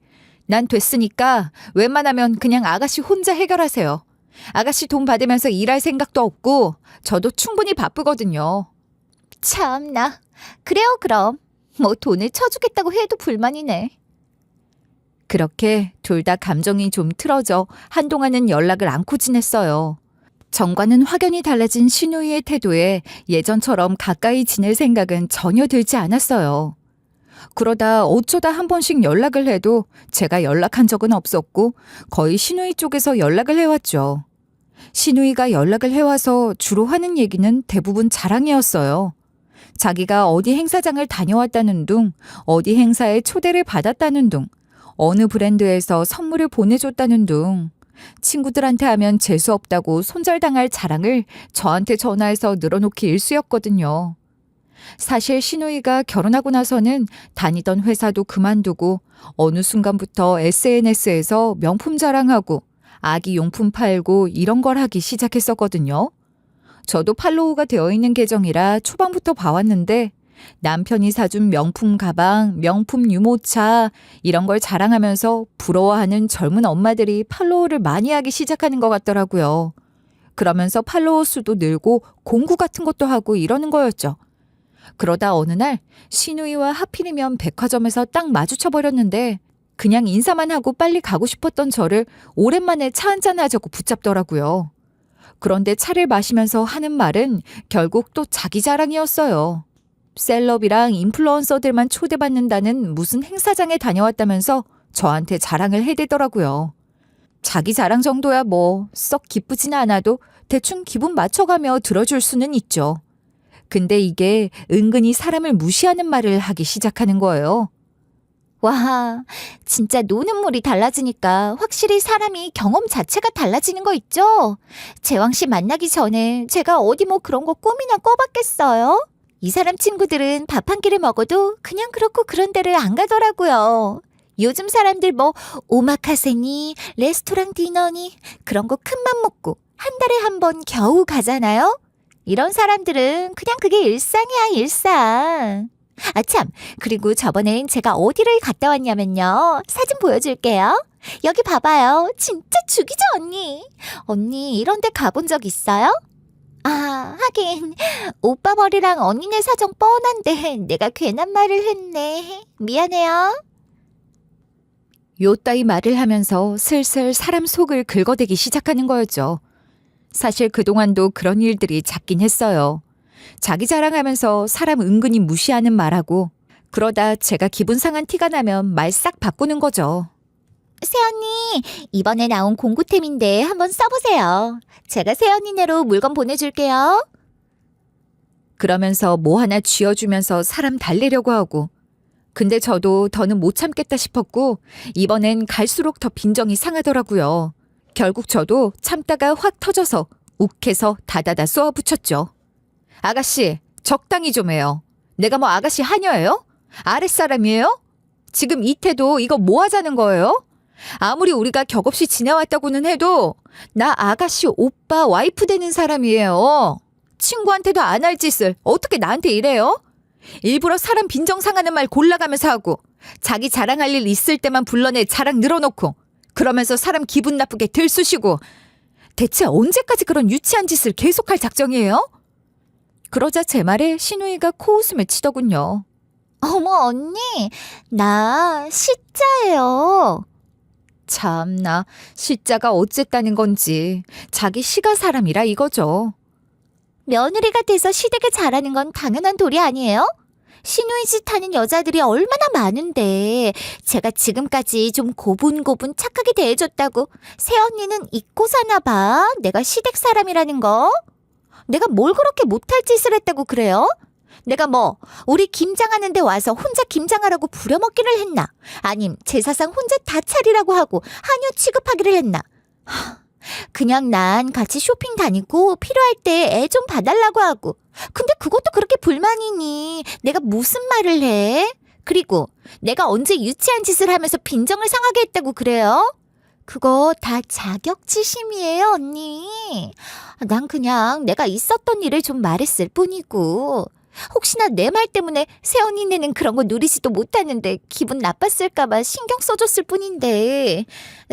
난 됐으니까 웬만하면 그냥 아가씨 혼자 해결하세요. 아가씨 돈 받으면서 일할 생각도 없고 저도 충분히 바쁘거든요. 참나. 그래요, 그럼. 뭐 돈을 쳐주겠다고 해도 불만이네. 그렇게 둘 다 감정이 좀 틀어져 한동안은 연락을 않고 지냈어요. 전과는 확연히 달라진 시누이의 태도에 예전처럼 가까이 지낼 생각은 전혀 들지 않았어요. 그러다 어쩌다 한 번씩 연락을 해도 제가 연락한 적은 없었고 거의 시누이 쪽에서 연락을 해왔죠. 시누이가 연락을 해와서 주로 하는 얘기는 대부분 자랑이었어요. 자기가 어디 행사장을 다녀왔다는 둥, 어디 행사에 초대를 받았다는 둥, 어느 브랜드에서 선물을 보내줬다는 둥, 친구들한테 하면 재수없다고 손절당할 자랑을 저한테 전화해서 늘어놓기 일쑤였거든요. 사실 시누이가 결혼하고 나서는 다니던 회사도 그만두고 어느 순간부터 SNS에서 명품 자랑하고 아기 용품 팔고 이런 걸 하기 시작했었거든요. 저도 팔로우가 되어 있는 계정이라 초반부터 봐왔는데 남편이 사준 명품 가방, 명품 유모차 이런 걸 자랑하면서 부러워하는 젊은 엄마들이 팔로우를 많이 하기 시작하는 것 같더라고요. 그러면서 팔로워 수도 늘고 공구 같은 것도 하고 이러는 거였죠. 그러다 어느 날 시누이와 하필이면 백화점에서 딱 마주쳐버렸는데 그냥 인사만 하고 빨리 가고 싶었던 저를 오랜만에 차 한잔 하자고 붙잡더라고요. 그런데 차를 마시면서 하는 말은 결국 또 자기 자랑이었어요. 셀럽이랑 인플루언서들만 초대받는다는 무슨 행사장에 다녀왔다면서 저한테 자랑을 해대더라고요. 자기 자랑 정도야 뭐 썩 기쁘진 않아도 대충 기분 맞춰가며 들어줄 수는 있죠. 근데 이게 은근히 사람을 무시하는 말을 하기 시작하는 거예요. 와, 진짜 노는 물이 달라지니까 확실히 사람이 경험 자체가 달라지는 거 있죠? 재왕 씨 만나기 전에 제가 어디 뭐 그런 거 꿈이나 꿔봤겠어요? 이 사람 친구들은 밥 한 끼를 먹어도 그냥 그렇고 그런 데를 안 가더라고요. 요즘 사람들 뭐 오마카세니 레스토랑 디너니 그런 거 큰맘 먹고 한 달에 한 번 겨우 가잖아요? 이런 사람들은 그냥 그게 일상이야, 일상. 아, 참. 그리고 저번엔 제가 어디를 갔다 왔냐면요. 사진 보여줄게요. 여기 봐봐요. 진짜 죽이죠, 언니. 언니, 이런 데 가본 적 있어요? 아, 하긴. 오빠 머리랑 언니네 사정 뻔한데 내가 괜한 말을 했네. 미안해요. 요따위 말을 하면서 슬슬 사람 속을 긁어대기 시작하는 거였죠. 사실 그동안도 그런 일들이 잦긴 했어요. 자기 자랑하면서 사람 은근히 무시하는 말하고 그러다 제가 기분 상한 티가 나면 말 싹 바꾸는 거죠. 새언니, 이번에 나온 공구템인데 한번 써보세요. 제가 새언니네로 물건 보내줄게요. 그러면서 뭐 하나 쥐어주면서 사람 달래려고 하고 근데 저도 더는 못 참겠다 싶었고 이번엔 갈수록 더 빈정이 상하더라고요. 결국 저도 참다가 확 터져서 욱해서 다다다 쏘아붙였죠. 아가씨, 적당히 좀 해요. 내가 뭐 아가씨 하녀예요? 아랫사람이에요? 지금 이 태도 이거 뭐 하자는 거예요? 아무리 우리가 격없이 지내왔다고는 해도 나 아가씨 오빠 와이프 되는 사람이에요. 친구한테도 안 할 짓을 어떻게 나한테 이래요? 일부러 사람 빈정 상하는 말 골라가면서 하고 자기 자랑할 일 있을 때만 불러내 자랑 늘어놓고 그러면서 사람 기분 나쁘게 들쑤시고 대체 언제까지 그런 유치한 짓을 계속할 작정이에요? 그러자 제 말에 시누이가 코웃음을 치더군요. 어머, 언니, 나 시자예요. 참나, 시자가 어쨌다는 건지 자기 시가 사람이라 이거죠. 며느리가 돼서 시댁에 잘하는 건 당연한 도리 아니에요? 시누이 짓 하는 여자들이 얼마나 많은데 제가 지금까지 좀 고분고분 착하게 대해줬다고 새언니는 잊고 사나 봐. 내가 시댁 사람이라는 거. 내가 뭘 그렇게 못할 짓을 했다고 그래요? 내가 뭐 우리 김장하는 데 와서 혼자 김장하라고 부려먹기를 했나? 아님 제사상 혼자 다 차리라고 하고 한유 취급하기를 했나? 그냥 난 같이 쇼핑 다니고 필요할 때 애 좀 봐달라고 하고 근데 그것도 그렇게 불만이니 내가 무슨 말을 해? 그리고 내가 언제 유치한 짓을 하면서 빈정을 상하게 했다고 그래요? 그거 다 자격지심이에요, 언니. 난 그냥 내가 있었던 일을 좀 말했을 뿐이고. 혹시나 내 말 때문에 새언니네는 그런 거 누리지도 못하는데 기분 나빴을까봐 신경 써줬을 뿐인데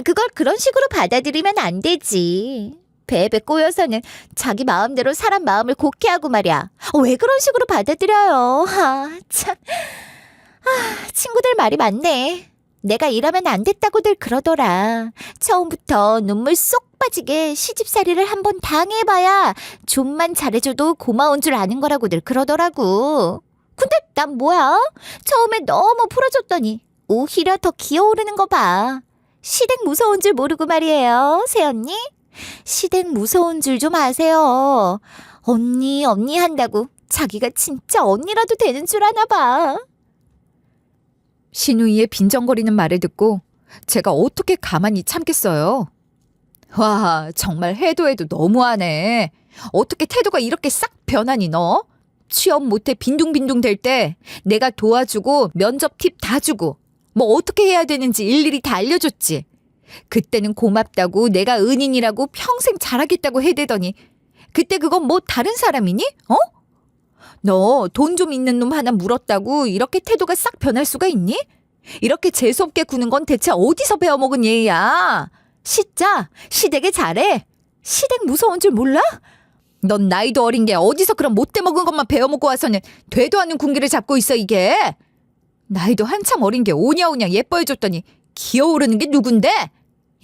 그걸 그런 식으로 받아들이면 안 되지. 배에 꼬여서는 자기 마음대로 사람 마음을 곡해 하고 말이야. 왜 그런 식으로 받아들여요? 참. 친구들 말이 맞네. 내가 이러면 안 됐다고들 그러더라. 처음부터 눈물 쏙 빠지게 시집살이를 한번 당해봐야 좀만 잘해줘도 고마운 줄 아는 거라고들 그러더라고. 근데 난 뭐야? 처음에 너무 풀어줬더니 오히려 더 기어오르는 거 봐. 시댁 무서운 줄 모르고 말이에요, 새언니. 시댁 무서운 줄 좀 아세요. 언니 한다고 자기가 진짜 언니라도 되는 줄 아나 봐. 신우이의 빈정거리는 말을 듣고 제가 어떻게 가만히 참겠어요. 와, 정말 해도 너무하네. 어떻게 태도가 이렇게 싹 변하니 너? 취업 못해 빈둥빈둥 될 때 내가 도와주고 면접 팁 다 주고 뭐 어떻게 해야 되는지 일일이 다 알려줬지. 그때는 고맙다고 내가 은인이라고 평생 잘하겠다고 해대더니 그때 그건 뭐 다른 사람이니? 너 돈 좀 있는 놈 하나 물었다고 이렇게 태도가 싹 변할 수가 있니? 이렇게 재수없게 구는 건 대체 어디서 배워먹은 예야? 시자, 시댁에 잘해. 시댁 무서운 줄 몰라? 넌 나이도 어린 게 어디서 그런 못돼 먹은 것만 배워먹고 와서는 되도 않는 군기를 잡고 있어 이게. 나이도 한참 어린 게 오냐오냐 예뻐해줬더니 기어오르는 게 누군데?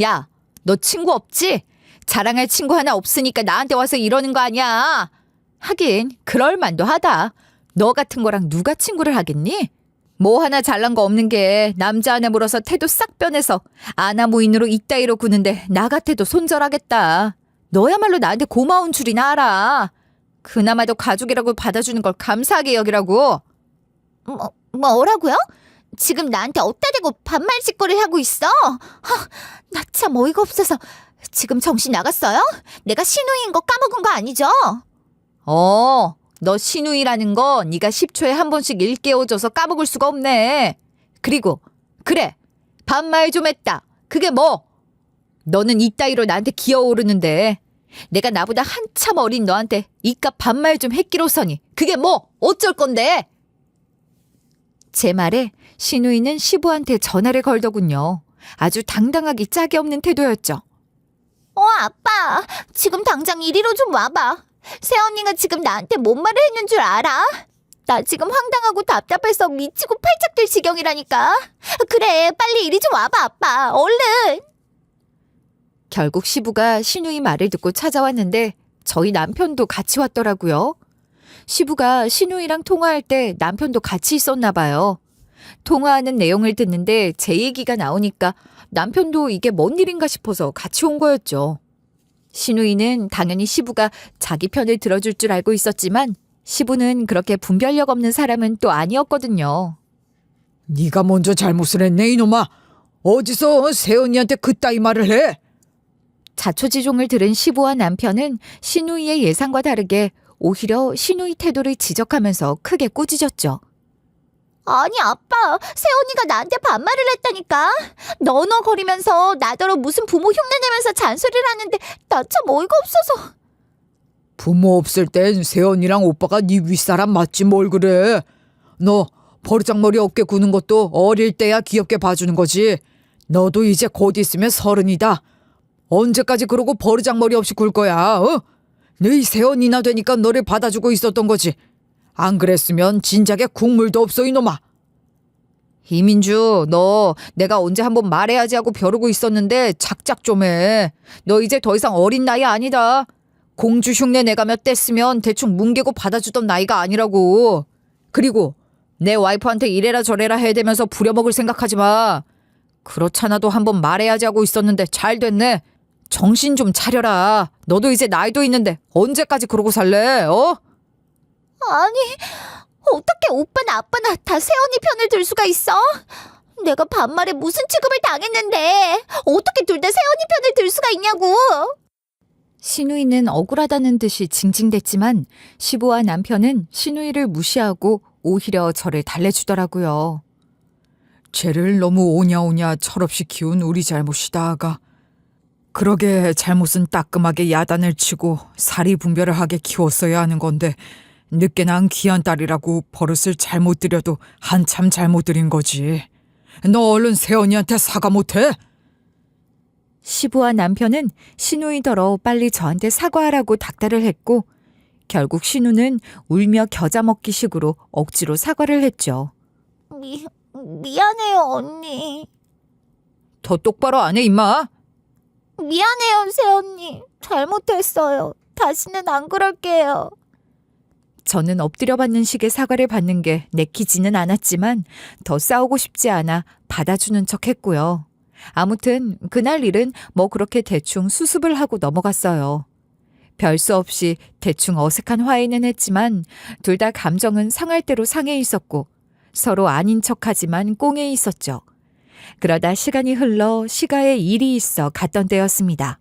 야, 너 친구 없지? 자랑할 친구 하나 없으니까 나한테 와서 이러는 거 아니야. 하긴 그럴 만도 하다. 너 같은 거랑 누가 친구를 하겠니? 뭐 하나 잘난 거 없는 게 남자 하나 물어서 태도 싹 변해서 아나무인으로 이따위로 구는데 나 같아도 손절하겠다. 너야말로 나한테 고마운 줄이나 알아. 그나마도 가족이라고 받아주는 걸 감사하게 여기라고. 뭐라고요? 지금 나한테 어디다 대고 반말짓거리 하고 있어? 나 참 어이가 없어서 지금 정신 나갔어요? 내가 신우이인 거 까먹은 거 아니죠? 너 신우이라는 거 네가 10초에 한 번씩 일깨워줘서 까먹을 수가 없네. 그리고 그래, 반말 좀 했다. 그게 뭐? 너는 이따위로 나한테 기어오르는데 내가 나보다 한참 어린 너한테 이깟 반말 좀 했기로서니 그게 뭐? 어쩔 건데? 제 말에 신우이는 시부한테 전화를 걸더군요. 아주 당당하기 짝이 없는 태도였죠. 아빠, 지금 당장 이리로 좀 와봐. 새언니가 지금 나한테 뭔 말을 했는 줄 알아? 나 지금 황당하고 답답해서 미치고 팔짝 뛸 지경이라니까. 그래, 빨리 이리 좀 와봐, 아빠. 얼른. 결국 시부가 신우이 말을 듣고 찾아왔는데 저희 남편도 같이 왔더라고요. 시부가 신우이랑 통화할 때 남편도 같이 있었나 봐요. 통화하는 내용을 듣는데 제 얘기가 나오니까 남편도 이게 뭔 일인가 싶어서 같이 온 거였죠. 신우이는 당연히 시부가 자기 편을 들어줄 줄 알고 있었지만 시부는 그렇게 분별력 없는 사람은 또 아니었거든요. 네가 먼저 잘못을 했네 이놈아. 어디서 새언니한테 그따위 말을 해? 자초지종을 들은 시부와 남편은 신우이의 예상과 다르게 오히려 신우이 태도를 지적하면서 크게 꾸짖었죠. 아니 아빠, 새언니가 나한테 반말을 했다니까. 너너거리면서 나더러 무슨 부모 흉내내면서 잔소리를 하는데 나 참 어이가 없어서. 부모 없을 땐 새언니랑 오빠가 네 윗사람 맞지 뭘 그래. 너 버르장머리 어깨 구는 것도 어릴 때야 귀엽게 봐주는 거지. 너도 이제 곧 있으면 30이다. 언제까지 그러고 버르장머리 없이 굴 거야? 네 새언니나 되니까 너를 받아주고 있었던 거지. 안 그랬으면 진작에 국물도 없어 이놈아. 이민주, 너 내가 언제 한번 말해야지 하고 벼르고 있었는데 작작 좀 해. 너 이제 더 이상 어린 나이 아니다. 공주 흉내 내가며 뗐으면 대충 뭉개고 받아주던 나이가 아니라고. 그리고 내 와이프한테 이래라 저래라 해대면서 부려먹을 생각하지 마. 그렇잖아도 한번 말해야지 하고 있었는데 잘 됐네. 정신 좀 차려라. 너도 이제 나이도 있는데 언제까지 그러고 살래? 아니, 어떻게 오빠나 아빠나 다 새언니 편을 들 수가 있어? 내가 반말에 무슨 취급을 당했는데 어떻게 둘 다 새언니 편을 들 수가 있냐고. 신우이는 억울하다는 듯이 징징댔지만 시부와 남편은 신우이를 무시하고 오히려 저를 달래주더라고요. 쟤를 너무 오냐오냐 철없이 키운 우리 잘못이다 아가. 그러게 잘못은 따끔하게 야단을 치고 사리 분별을 하게 키웠어야 하는 건데 늦게 낳은 귀한 딸이라고 버릇을 잘못 들여도 한참 잘못 들인 거지. 너 얼른 세연이한테 사과 못해? 시부와 남편은 신우이더러 빨리 저한테 사과하라고 닥달을 했고 결국 신우는 울며 겨자 먹기식으로 억지로 사과를 했죠. 미안해요, 언니. 더 똑바로 안 해, 임마. 미안해요, 새언니. 잘못했어요. 다시는 안 그럴게요. 저는 엎드려 받는 식의 사과를 받는 게 내키지는 않았지만 더 싸우고 싶지 않아 받아주는 척 했고요. 아무튼 그날 일은 뭐 그렇게 대충 수습을 하고 넘어갔어요. 별 수 없이 대충 어색한 화해는 했지만 둘 다 감정은 상할 대로 상해 있었고 서로 아닌 척하지만 꽁해 있었죠. 그러다 시간이 흘러 시가에 일이 있어 갔던 때였습니다.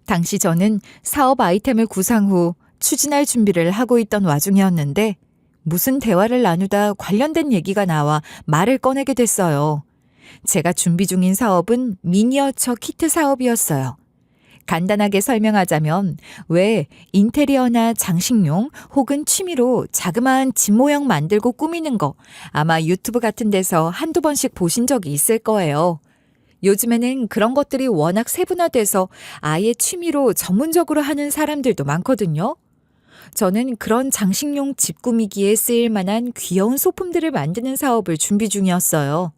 당시 저는 사업 아이템을 구상 후 추진할 준비를 하고 있던 와중이었는데 무슨 대화를 나누다 관련된 얘기가 나와 말을 꺼내게 됐어요. 제가 준비 중인 사업은 미니어처 키트 사업이었어요. 간단하게 설명하자면 왜 인테리어나 장식용 혹은 취미로 자그마한 집 모형 만들고 꾸미는 거 아마 유튜브 같은 데서 한두 번씩 보신 적이 있을 거예요. 요즘에는 그런 것들이 워낙 세분화돼서 아예 취미로 전문적으로 하는 사람들도 많거든요. 저는 그런 장식용 집 꾸미기에 쓰일 만한 귀여운 소품들을 만드는 사업을 준비 중이었어요.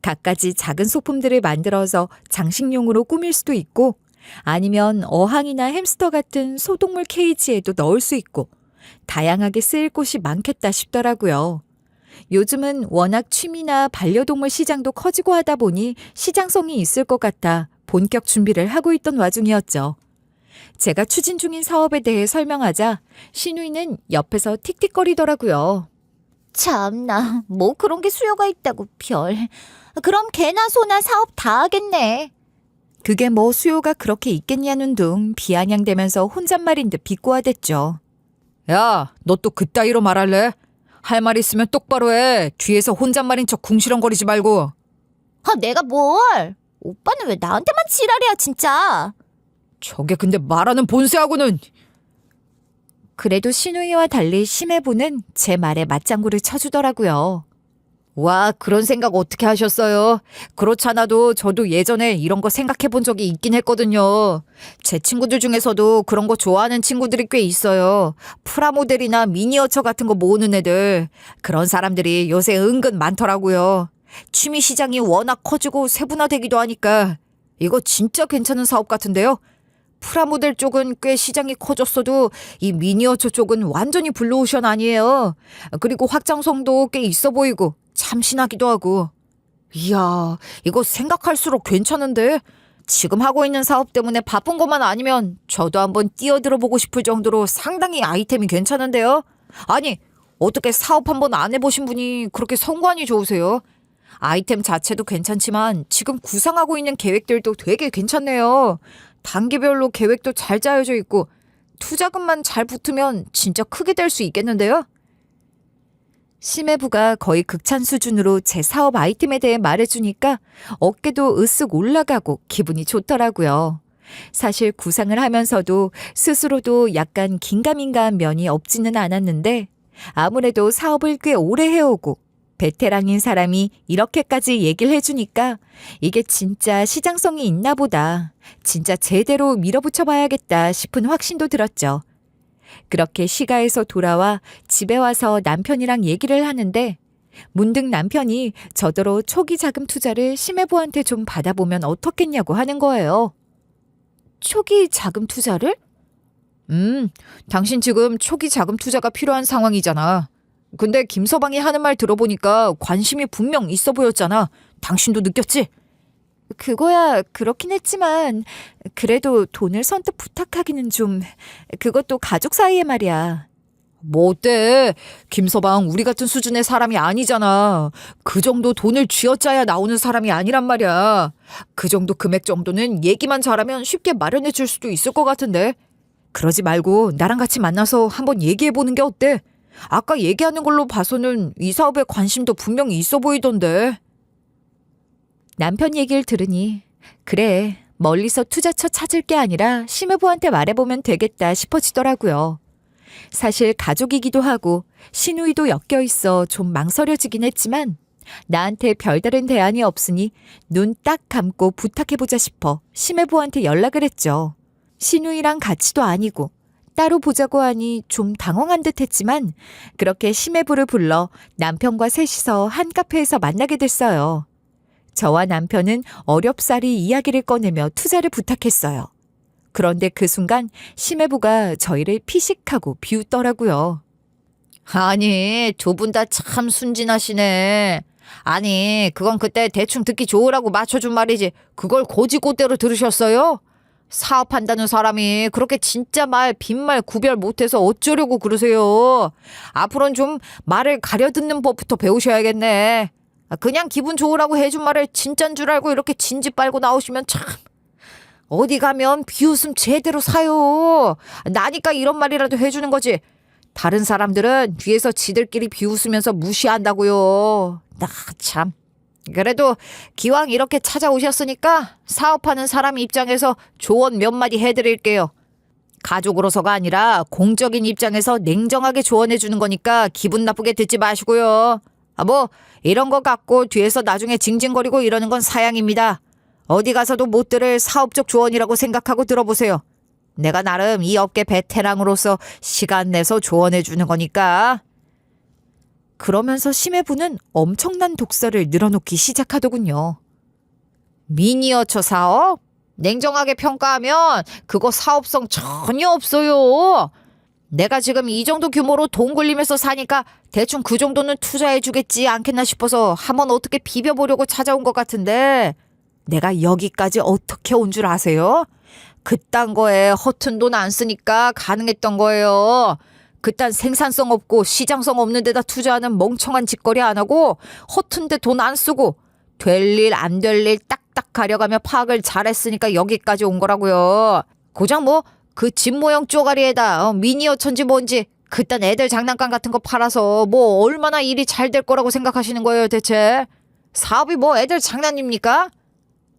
갖가지 작은 소품들을 만들어서 장식용으로 꾸밀 수도 있고 아니면 어항이나 햄스터 같은 소동물 케이지에도 넣을 수 있고 다양하게 쓰일 곳이 많겠다 싶더라고요. 요즘은 워낙 취미나 반려동물 시장도 커지고 하다 보니 시장성이 있을 것 같아 본격 준비를 하고 있던 와중이었죠. 제가 추진 중인 사업에 대해 설명하자 신우이는 옆에서 틱틱거리더라고요. 참나, 뭐 그런 게 수요가 있다고 별. 그럼 개나 소나 사업 다 하겠네. 그게 뭐 수요가 그렇게 있겠냐는 둥 비아냥대면서 혼잣말인 듯 비꼬아댔죠. 야, 너 또 그따위로 말할래? 할 말 있으면 똑바로 해. 뒤에서 혼잣말인 척 궁시렁거리지 말고. 내가 뭘? 오빠는 왜 나한테만 지랄이야, 진짜. 저게 근데 말하는 본세하고는. 그래도 신우이와 달리 심해부는 제 말에 맞장구를 쳐주더라고요. 와, 그런 생각 어떻게 하셨어요? 그렇잖아도 저도 예전에 이런 거 생각해 본 적이 있긴 했거든요. 제 친구들 중에서도 그런 거 좋아하는 친구들이 꽤 있어요. 프라모델이나 미니어처 같은 거 모으는 애들. 그런 사람들이 요새 은근 많더라고요. 취미 시장이 워낙 커지고 세분화되기도 하니까 이거 진짜 괜찮은 사업 같은데요? 프라모델 쪽은 꽤 시장이 커졌어도 이 미니어처 쪽은 완전히 블루오션 아니에요. 그리고 확장성도 꽤 있어 보이고 참신하기도 하고. 이야, 이거 생각할수록 괜찮은데? 지금 하고 있는 사업 때문에 바쁜 것만 아니면 저도 한번 뛰어들어 보고 싶을 정도로 상당히 아이템이 괜찮은데요? 아니, 어떻게 사업 한번 안 해보신 분이 그렇게 성관이 좋으세요? 아이템 자체도 괜찮지만 지금 구상하고 있는 계획들도 되게 괜찮네요. 단계별로 계획도 잘 짜여져 있고 투자금만 잘 붙으면 진짜 크게 될 수 있겠는데요? 심해부가 거의 극찬 수준으로 제 사업 아이템에 대해 말해주니까 어깨도 으쓱 올라가고 기분이 좋더라고요. 사실 구상을 하면서도 스스로도 약간 긴가민가한 면이 없지는 않았는데 아무래도 사업을 꽤 오래 해오고 베테랑인 사람이 이렇게까지 얘기를 해주니까 이게 진짜 시장성이 있나 보다. 진짜 제대로 밀어붙여 봐야겠다 싶은 확신도 들었죠. 그렇게 시가에서 돌아와 집에 와서 남편이랑 얘기를 하는데 문득 남편이 저더러 초기 자금 투자를 심해부한테 좀 받아보면 어떻겠냐고 하는 거예요. 초기 자금 투자를? 당신 지금 초기 자금 투자가 필요한 상황이잖아. 근데 김서방이 하는 말 들어보니까 관심이 분명 있어 보였잖아. 당신도 느꼈지? 그거야 그렇긴 했지만 그래도 돈을 선뜻 부탁하기는 좀 그것도 가족 사이에 말이야. 뭐 어때? 김서방 우리 같은 수준의 사람이 아니잖아. 그 정도 돈을 쥐어짜야 나오는 사람이 아니란 말이야. 그 정도 금액 정도는 얘기만 잘하면 쉽게 마련해 줄 수도 있을 것 같은데. 그러지 말고 나랑 같이 만나서 한번 얘기해 보는 게 어때? 아까 얘기하는 걸로 봐서는 이 사업에 관심도 분명히 있어 보이던데. 남편 얘기를 들으니 그래 멀리서 투자처 찾을 게 아니라 심해부한테 말해보면 되겠다 싶어지더라고요. 사실 가족이기도 하고 시누이도 엮여 있어 좀 망설여지긴 했지만 나한테 별다른 대안이 없으니 눈 딱 감고 부탁해보자 싶어 심해부한테 연락을 했죠. 시누이랑 같이도 아니고 따로 보자고 하니 좀 당황한 듯 했지만 그렇게 심해부를 불러 남편과 셋이서 한 카페에서 만나게 됐어요. 저와 남편은 어렵사리 이야기를 꺼내며 투자를 부탁했어요. 그런데 그 순간 심해부가 저희를 피식하고 비웃더라고요. 아니, 두 분 다 참 순진하시네. 아니, 그건 그때 대충 듣기 좋으라고 맞춰준 말이지. 그걸 고지고대로 들으셨어요? 사업한다는 사람이 그렇게 진짜 말, 빈말 구별 못해서 어쩌려고 그러세요. 앞으로는 좀 말을 가려듣는 법부터 배우셔야겠네. 그냥 기분 좋으라고 해준 말을 진짠 줄 알고 이렇게 진지 빨고 나오시면 참. 어디 가면 비웃음 제대로 사요. 나니까 이런 말이라도 해주는 거지. 다른 사람들은 뒤에서 지들끼리 비웃으면서 무시한다고요. 나 참. 그래도 기왕 이렇게 찾아오셨으니까 사업하는 사람 입장에서 조언 몇 마디 해드릴게요. 가족으로서가 아니라 공적인 입장에서 냉정하게 조언해 주는 거니까 기분 나쁘게 듣지 마시고요. 뭐 이런 거 갖고 뒤에서 나중에 징징거리고 이러는 건 사양입니다. 어디 가서도 못 들을 사업적 조언이라고 생각하고 들어보세요. 내가 나름 이 업계 베테랑으로서 시간 내서 조언해 주는 거니까. 그러면서 심해부는 엄청난 독서를 늘어놓기 시작하더군요. 미니어처 사업? 냉정하게 평가하면 그거 사업성 전혀 없어요. 내가 지금 이 정도 규모로 돈 굴리면서 사니까 대충 그 정도는 투자해 주겠지 않겠나 싶어서 한번 어떻게 비벼보려고 찾아온 것 같은데 내가 여기까지 어떻게 온 줄 아세요? 그딴 거에 허튼 돈 안 쓰니까 가능했던 거예요. 그딴 생산성 없고 시장성 없는 데다 투자하는 멍청한 짓거리 안 하고 허튼 데 돈 안 쓰고 될 일 안 될 일 딱딱 가려가며 파악을 잘했으니까 여기까지 온 거라고요. 고작 뭐 그 집 모형 쪼가리에다 미니어처인지 뭔지 그딴 애들 장난감 같은 거 팔아서 뭐 얼마나 일이 잘 될 거라고 생각하시는 거예요 대체. 사업이 뭐 애들 장난입니까?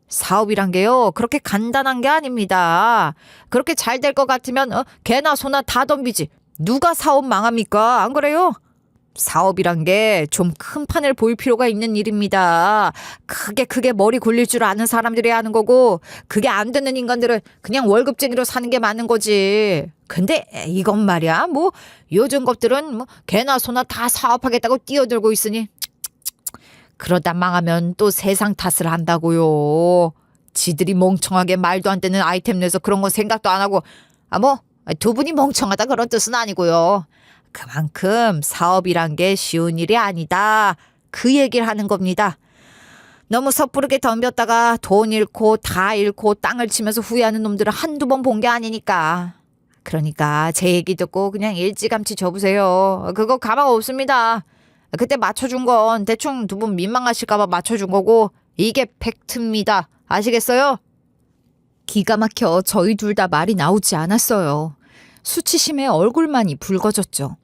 사업이란 게요 그렇게 간단한 게 아닙니다. 그렇게 잘 될 것 같으면 개나 소나 다 덤비지. 누가 사업 망합니까? 안 그래요? 사업이란 게 좀 큰 판을 볼 필요가 있는 일입니다. 크게 머리 굴릴 줄 아는 사람들이 하는 거고 그게 안 되는 인간들은 그냥 월급쟁이로 사는 게 맞는 거지. 근데 이건 말이야 뭐 요즘 것들은 뭐 개나 소나 다 사업하겠다고 뛰어들고 있으니 그러다 망하면 또 세상 탓을 한다고요. 지들이 멍청하게 말도 안 되는 아이템 내서 그런 건 생각도 안 하고 뭐 두 분이 멍청하다 그런 뜻은 아니고요. 그만큼 사업이란 게 쉬운 일이 아니다. 그 얘기를 하는 겁니다. 너무 섣부르게 덤볐다가 돈 잃고 다 잃고 땅을 치면서 후회하는 놈들을 한두 번 본 게 아니니까. 그러니까 제 얘기 듣고 그냥 일찌감치 접으세요. 그거 가망 없습니다. 그때 맞춰준 건 대충 두 분 민망하실까 봐 맞춰준 거고 이게 팩트입니다. 아시겠어요? 기가 막혀 저희 둘 다 말이 나오지 않았어요. 수치심에 얼굴만이 붉어졌죠.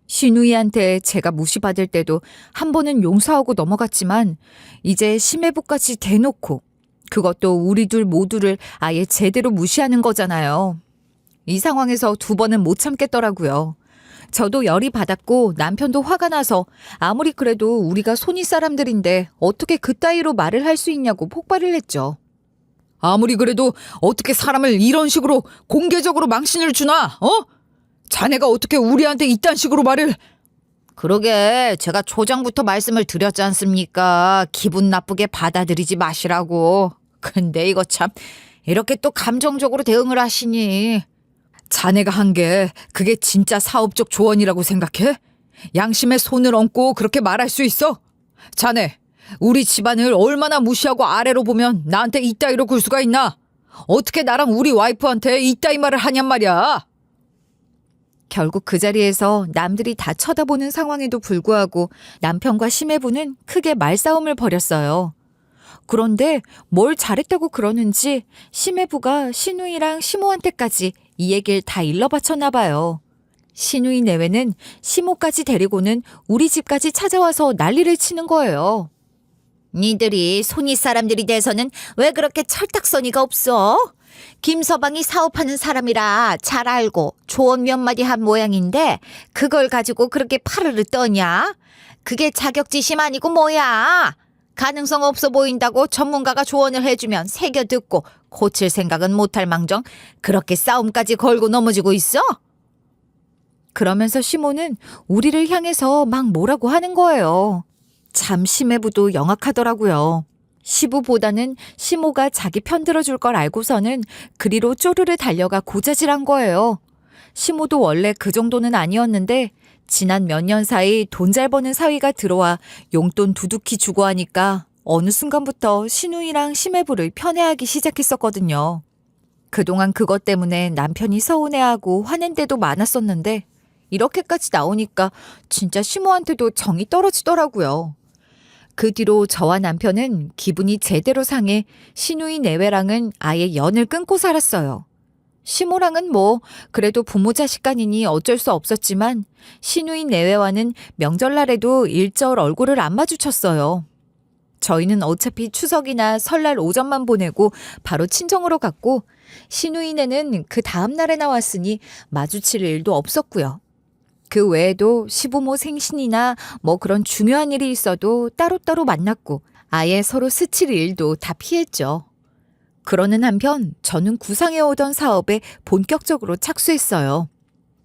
시누이한테 제가 무시받을 때도 한 번은 용서하고 넘어갔지만 이제 심해부까지 대놓고 그것도 우리 둘 모두를 아예 제대로 무시하는 거잖아요. 이 상황에서 두 번은 못 참겠더라고요. 저도 열이 받았고 남편도 화가 나서 아무리 그래도 우리가 손윗 사람들인데 어떻게 그따위로 말을 할 수 있냐고 폭발을 했죠. 아무리 그래도 어떻게 사람을 이런 식으로 공개적으로 망신을 주나? 자네가 어떻게 우리한테 이딴 식으로 말을... 그러게 제가 초장부터 말씀을 드렸지 않습니까? 기분 나쁘게 받아들이지 마시라고. 근데 이거 참 이렇게 또 감정적으로 대응을 하시니. 자네가 한 게 그게 진짜 사업적 조언이라고 생각해? 양심에 손을 얹고 그렇게 말할 수 있어? 자네, 우리 집안을 얼마나 무시하고 아래로 보면 나한테 이따위로 굴 수가 있나? 어떻게 나랑 우리 와이프한테 이따위 말을 하냔 말이야. 결국 그 자리에서 남들이 다 쳐다보는 상황에도 불구하고 남편과 심해부는 크게 말싸움을 벌였어요. 그런데 뭘 잘했다고 그러는지 심해부가 시누이랑 시모한테까지 이 얘기를 다 일러바쳤나 봐요. 시누이 내외는 시모까지 데리고는 우리 집까지 찾아와서 난리를 치는 거예요. 니들이 손윗 사람들이 돼서는 왜 그렇게 철딱서니가 없어? 김서방이 사업하는 사람이라 잘 알고 조언 몇 마디 한 모양인데 그걸 가지고 그렇게 파르르 떠냐? 그게 자격지심 아니고 뭐야? 가능성 없어 보인다고 전문가가 조언을 해주면 새겨 듣고 고칠 생각은 못할 망정 그렇게 싸움까지 걸고 넘어지고 있어? 그러면서 시모는 우리를 향해서 막 뭐라고 하는 거예요. 참 심해부도 영악하더라고요. 시부보다는 시모가 자기 편 들어줄 걸 알고서는 그리로 쪼르르 달려가 고자질한 거예요. 시모도 원래 그 정도는 아니었는데 지난 몇 년 사이 돈 잘 버는 사위가 들어와 용돈 두둑히 주고 하니까 어느 순간부터 시누이랑 심해부를 편애하기 시작했었거든요. 그동안 그것 때문에 남편이 서운해하고 화낸 때도 많았었는데 이렇게까지 나오니까 진짜 시모한테도 정이 떨어지더라고요. 그 뒤로 저와 남편은 기분이 제대로 상해 시누이 내외랑은 아예 연을 끊고 살았어요. 시모랑은 뭐 그래도 부모 자식 간이니 어쩔 수 없었지만 시누이 내외와는 명절날에도 일절 얼굴을 안 마주쳤어요. 저희는 어차피 추석이나 설날 오전만 보내고 바로 친정으로 갔고 시누이네는 그 다음 날에 나왔으니 마주칠 일도 없었고요. 그 외에도 시부모 생신이나 뭐 그런 중요한 일이 있어도 따로따로 만났고 아예 서로 스칠 일도 다 피했죠. 그러는 한편 저는 구상해오던 사업에 본격적으로 착수했어요.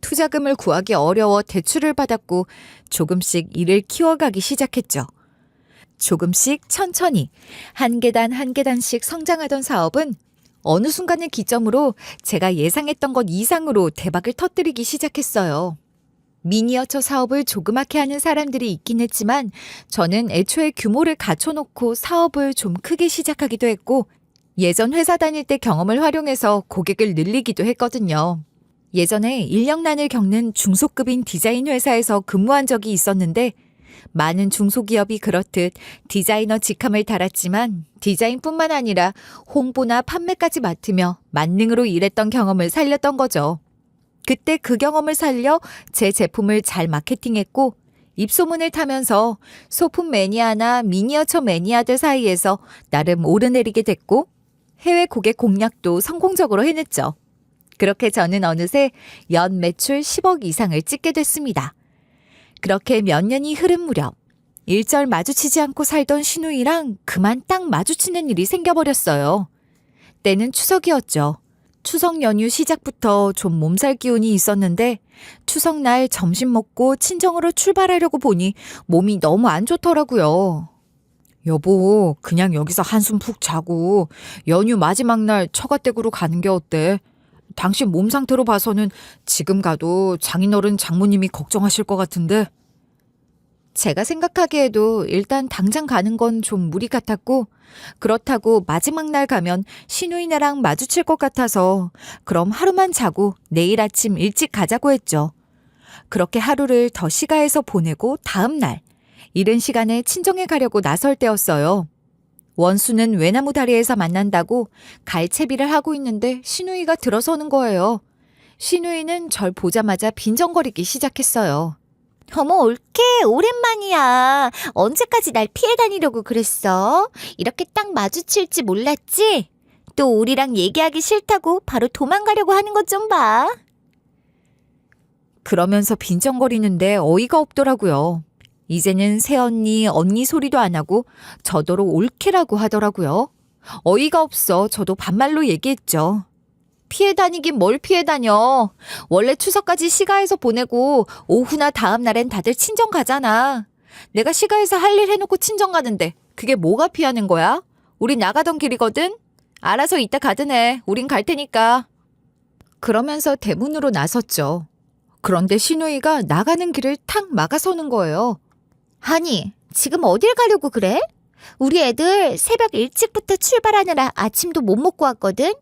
투자금을 구하기 어려워 대출을 받았고 조금씩 일을 키워가기 시작했죠. 조금씩 천천히 한 계단 한 계단씩 성장하던 사업은 어느 순간을 기점으로 제가 예상했던 것 이상으로 대박을 터뜨리기 시작했어요. 미니어처 사업을 조그맣게 하는 사람들이 있긴 했지만 저는 애초에 규모를 갖춰놓고 사업을 좀 크게 시작하기도 했고 예전 회사 다닐 때 경험을 활용해서 고객을 늘리기도 했거든요. 예전에 인력난을 겪는 중소급인 디자인 회사에서 근무한 적이 있었는데 많은 중소기업이 그렇듯 디자이너 직함을 달았지만 디자인뿐만 아니라 홍보나 판매까지 맡으며 만능으로 일했던 경험을 살렸던 거죠. 그때 그 경험을 살려 제 제품을 잘 마케팅했고 입소문을 타면서 소품 매니아나 미니어처 매니아들 사이에서 나름 오르내리게 됐고 해외 고객 공략도 성공적으로 해냈죠. 그렇게 저는 어느새 연 매출 10억 이상을 찍게 됐습니다. 그렇게 몇 년이 흐른 무렵 일절 마주치지 않고 살던 시누이랑 그만 딱 마주치는 일이 생겨버렸어요. 때는 추석이었죠. 추석 연휴 시작부터 좀 몸살 기운이 있었는데 추석날 점심 먹고 친정으로 출발하려고 보니 몸이 너무 안 좋더라고요. 여보, 그냥 여기서 한숨 푹 자고 연휴 마지막 날 처가댁으로 가는 게 어때? 당신 몸 상태로 봐서는 지금 가도 장인어른 장모님이 걱정하실 것 같은데. 제가 생각하기에도 일단 당장 가는 건 좀 무리 같았고 그렇다고 마지막 날 가면 시누이네랑 마주칠 것 같아서 그럼 하루만 자고 내일 아침 일찍 가자고 했죠. 그렇게 하루를 더 시가해서 보내고 다음 날 이른 시간에 친정에 가려고 나설 때였어요. 원수는 외나무 다리에서 만난다고 갈채비를 하고 있는데 시누이가 들어서는 거예요. 시누이는 절 보자마자 빈정거리기 시작했어요. 어머, 올케, 오랜만이야. 언제까지 날 피해 다니려고 그랬어? 이렇게 딱 마주칠지 몰랐지? 또 우리랑 얘기하기 싫다고 바로 도망가려고 하는 것 좀 봐. 그러면서 빈정거리는데 어이가 없더라고요. 이제는 새언니, 언니 소리도 안 하고 저더러 올케라고 하더라고요. 어이가 없어 저도 반말로 얘기했죠. 피해 다니긴 뭘 피해 다녀. 원래 추석까지 시가해서 보내고 오후나 다음 날엔 다들 친정 가잖아. 내가 시가해서 할 일 해놓고 친정 가는데 그게 뭐가 피하는 거야? 우리 나가던 길이거든. 알아서 이따 가드네. 우린 갈 테니까. 그러면서 대문으로 나섰죠. 그런데 시누이가 나가는 길을 탁 막아서는 거예요. 아니, 지금 어딜 가려고 그래? 우리 애들 새벽 일찍부터 출발하느라 아침도 못 먹고 왔거든?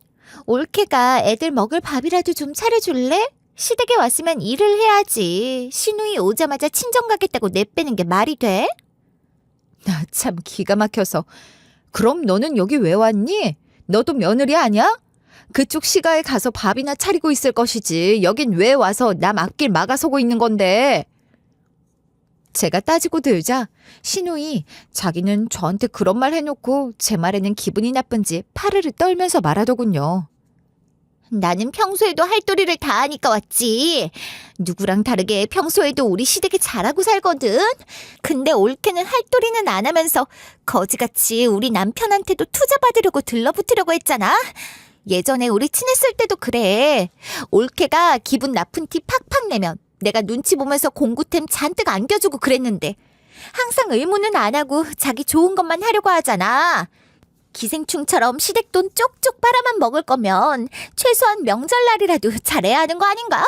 올케가 애들 먹을 밥이라도 좀 차려줄래? 시댁에 왔으면 일을 해야지. 시누이 오자마자 친정 가겠다고 내빼는 게 말이 돼? 나 참 기가 막혀서. 그럼 너는 여기 왜 왔니? 너도 며느리 아니야? 그쪽 시가에 가서 밥이나 차리고 있을 것이지. 여긴 왜 와서 남 앞길 막아서고 있는 건데. 제가 따지고 들자 신우이 자기는 저한테 그런 말 해놓고 제 말에는 기분이 나쁜지 파르르 떨면서 말하더군요. 나는 평소에도 할도리를 다 하니까 왔지. 누구랑 다르게 평소에도 우리 시댁에 잘하고 살거든. 근데 올케는 할도리는 안 하면서 거지같이 우리 남편한테도 투자 받으려고 들러붙으려고 했잖아. 예전에 우리 친했을 때도 그래. 올케가 기분 나쁜 티 팍팍 내면 내가 눈치 보면서 공구템 잔뜩 안겨주고 그랬는데 항상 의무는 안 하고 자기 좋은 것만 하려고 하잖아. 기생충처럼 시댁 돈 쪽쪽 빨아만 먹을 거면 최소한 명절날이라도 잘해야 하는 거 아닌가?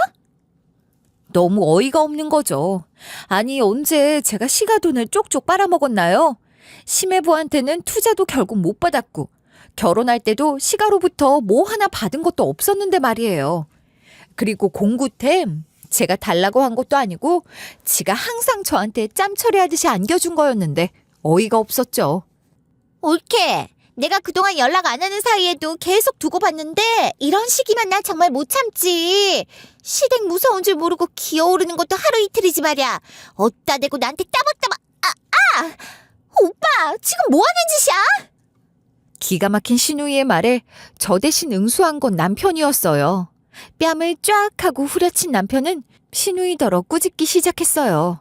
너무 어이가 없는 거죠. 아니 언제 제가 시가 돈을 쪽쪽 빨아먹었나요? 심해부한테는 투자도 결국 못 받았고 결혼할 때도 시가로부터 뭐 하나 받은 것도 없었는데 말이에요. 그리고 공구템 제가 달라고 한 것도 아니고 지가 항상 저한테 짬 처리하듯이 안겨준 거였는데 어이가 없었죠. 올케, 내가 그동안 연락 안 하는 사이에도 계속 두고 봤는데 이런 시기만 나 정말 못 참지. 시댁 무서운 줄 모르고 기어오르는 것도 하루 이틀이지 말이야. 어디다 대고 나한테 따박따박. 오빠 지금 뭐 하는 짓이야? 기가 막힌 신우이의 말에 저 대신 응수한 건 남편이었어요. 뺨을 쫙 하고 후려친 남편은 신우이더러 꾸짖기 시작했어요.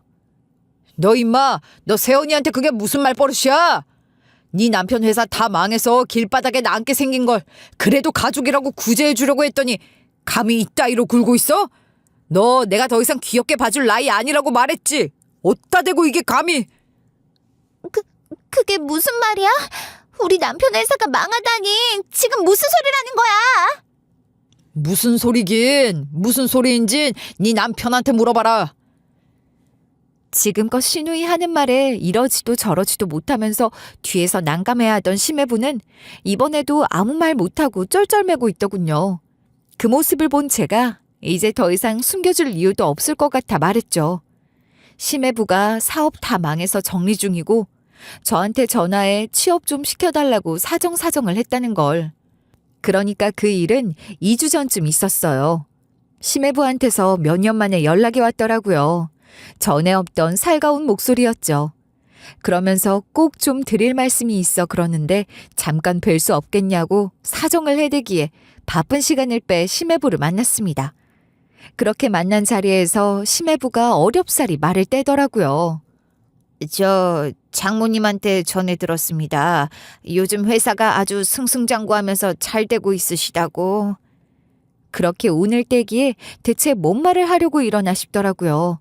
너 임마, 너 세연이한테 그게 무슨 말버릇이야? 네 남편 회사 다 망해서 길바닥에 남게 생긴 걸 그래도 가족이라고 구제해 주려고 했더니 감히 이따위로 굴고 있어? 너 내가 더 이상 귀엽게 봐줄 나이 아니라고 말했지? 어디다 대고 이게 감히? 그게 무슨 말이야? 우리 남편 회사가 망하다니 지금 무슨 소리라는 거야? 무슨 소리긴 무슨 소리인진 네 남편한테 물어봐라. 지금껏 신우이 하는 말에 이러지도 저러지도 못하면서 뒤에서 난감해하던 심해부는 이번에도 아무 말 못하고 쩔쩔매고 있더군요. 그 모습을 본 제가 이제 더 이상 숨겨줄 이유도 없을 것 같아 말했죠. 심해부가 사업 다 망해서 정리 중이고 저한테 전화해 취업 좀 시켜달라고 사정사정을 했다는 걸. 그러니까 그 일은 2주 전쯤 있었어요. 심해부한테서 몇 년 만에 연락이 왔더라고요. 전에 없던 살가운 목소리였죠. 그러면서 꼭 좀 드릴 말씀이 있어 그러는데 잠깐 뵐 수 없겠냐고 사정을 해대기에 바쁜 시간을 빼 심해부를 만났습니다. 그렇게 만난 자리에서 심해부가 어렵사리 말을 떼더라고요. 저 장모님한테 전해 들었습니다. 요즘 회사가 아주 승승장구하면서 잘 되고 있으시다고. 그렇게 운을 떼기에 대체 뭔 말을 하려고 이러나 싶더라고요.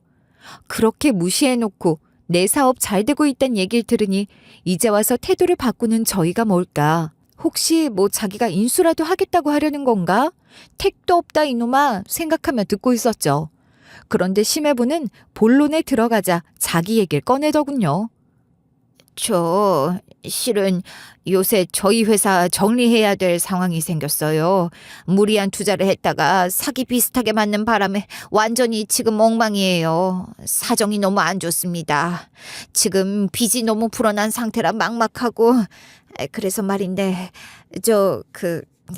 그렇게 무시해놓고 내 사업 잘 되고 있단 얘기를 들으니 이제 와서 태도를 바꾸는 저희가 뭘까? 혹시 뭐 자기가 인수라도 하겠다고 하려는 건가? 택도 없다 이놈아 생각하며 듣고 있었죠. 그런데 심해부는 본론에 들어가자 자기 얘기를 꺼내더군요. 저 실은 요새 저희 회사 정리해야 될 상황이 생겼어요. 무리한 투자를 했다가 사기 비슷하게 맞는 바람에 완전히 지금 엉망이에요. 사정이 너무 안 좋습니다. 지금 빚이 너무 불어난 상태라 막막하고 그래서 말인데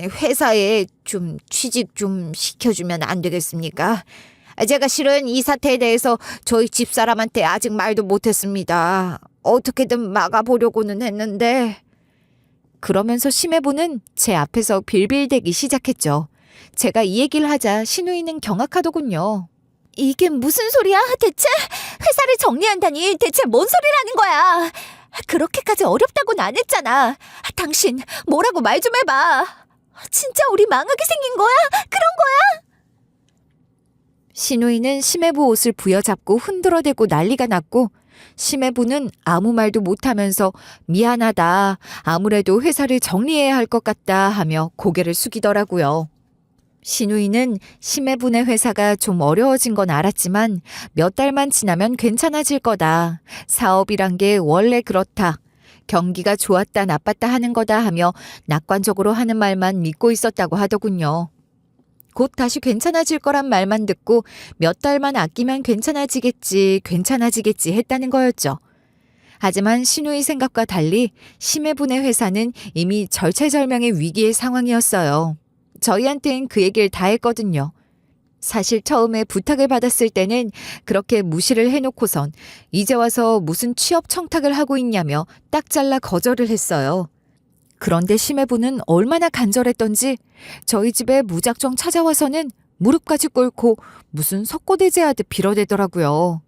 회사에 좀 취직 좀 시켜주면 안 되겠습니까? 제가 실은 이 사태에 대해서 저희 집사람한테 아직 말도 못했습니다. 어떻게든 막아보려고는 했는데. 그러면서 심해부는 제 앞에서 빌빌대기 시작했죠. 제가 이 얘기를 하자 신우이는 경악하더군요. 이게 무슨 소리야 대체? 회사를 정리한다니 대체 뭔 소리라는 거야? 그렇게까지 어렵다고는 안 했잖아. 당신 뭐라고 말 좀 해봐. 진짜 우리 망하게 생긴 거야? 그런 거야? 신우이는 심해부 옷을 부여잡고 흔들어대고 난리가 났고 심해부는 아무 말도 못하면서 미안하다. 아무래도 회사를 정리해야 할 것 같다 하며 고개를 숙이더라고요. 신우이는 심해부의 회사가 좀 어려워진 건 알았지만 몇 달만 지나면 괜찮아질 거다. 사업이란 게 원래 그렇다. 경기가 좋았다 나빴다 하는 거다 하며 낙관적으로 하는 말만 믿고 있었다고 하더군요. 곧 다시 괜찮아질 거란 말만 듣고 몇 달만 아끼면 괜찮아지겠지 했다는 거였죠. 하지만 신우이 생각과 달리 심해분의 회사는 이미 절체절명의 위기의 상황이었어요. 저희한텐 그 얘기를 다 했거든요. 사실 처음에 부탁을 받았을 때는 그렇게 무시를 해놓고선 이제 와서 무슨 취업 청탁을 하고 있냐며 딱 잘라 거절을 했어요. 그런데 심해부는 얼마나 간절했던지 저희 집에 무작정 찾아와서는 무릎까지 꿇고 무슨 석고대죄하듯 빌어대더라고요.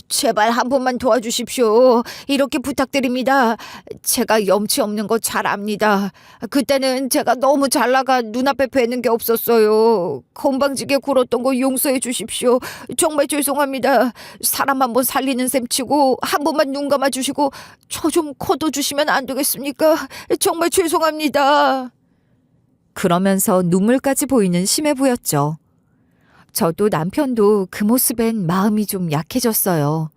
제발 한 번만 도와주십시오. 이렇게 부탁드립니다. 제가 염치 없는 거 잘 압니다. 그때는 제가 너무 잘 나가 눈앞에 뵈는 게 없었어요. 건방지게 굴었던 거 용서해 주십시오. 정말 죄송합니다. 사람 한 번 살리는 셈 치고 한 번만 눈 감아 주시고 저 좀 거둬주시면 안 되겠습니까? 정말 죄송합니다. 그러면서 눈물까지 보이는 심해부였죠. 저도 남편도 그 모습엔 마음이 좀 약해졌어요.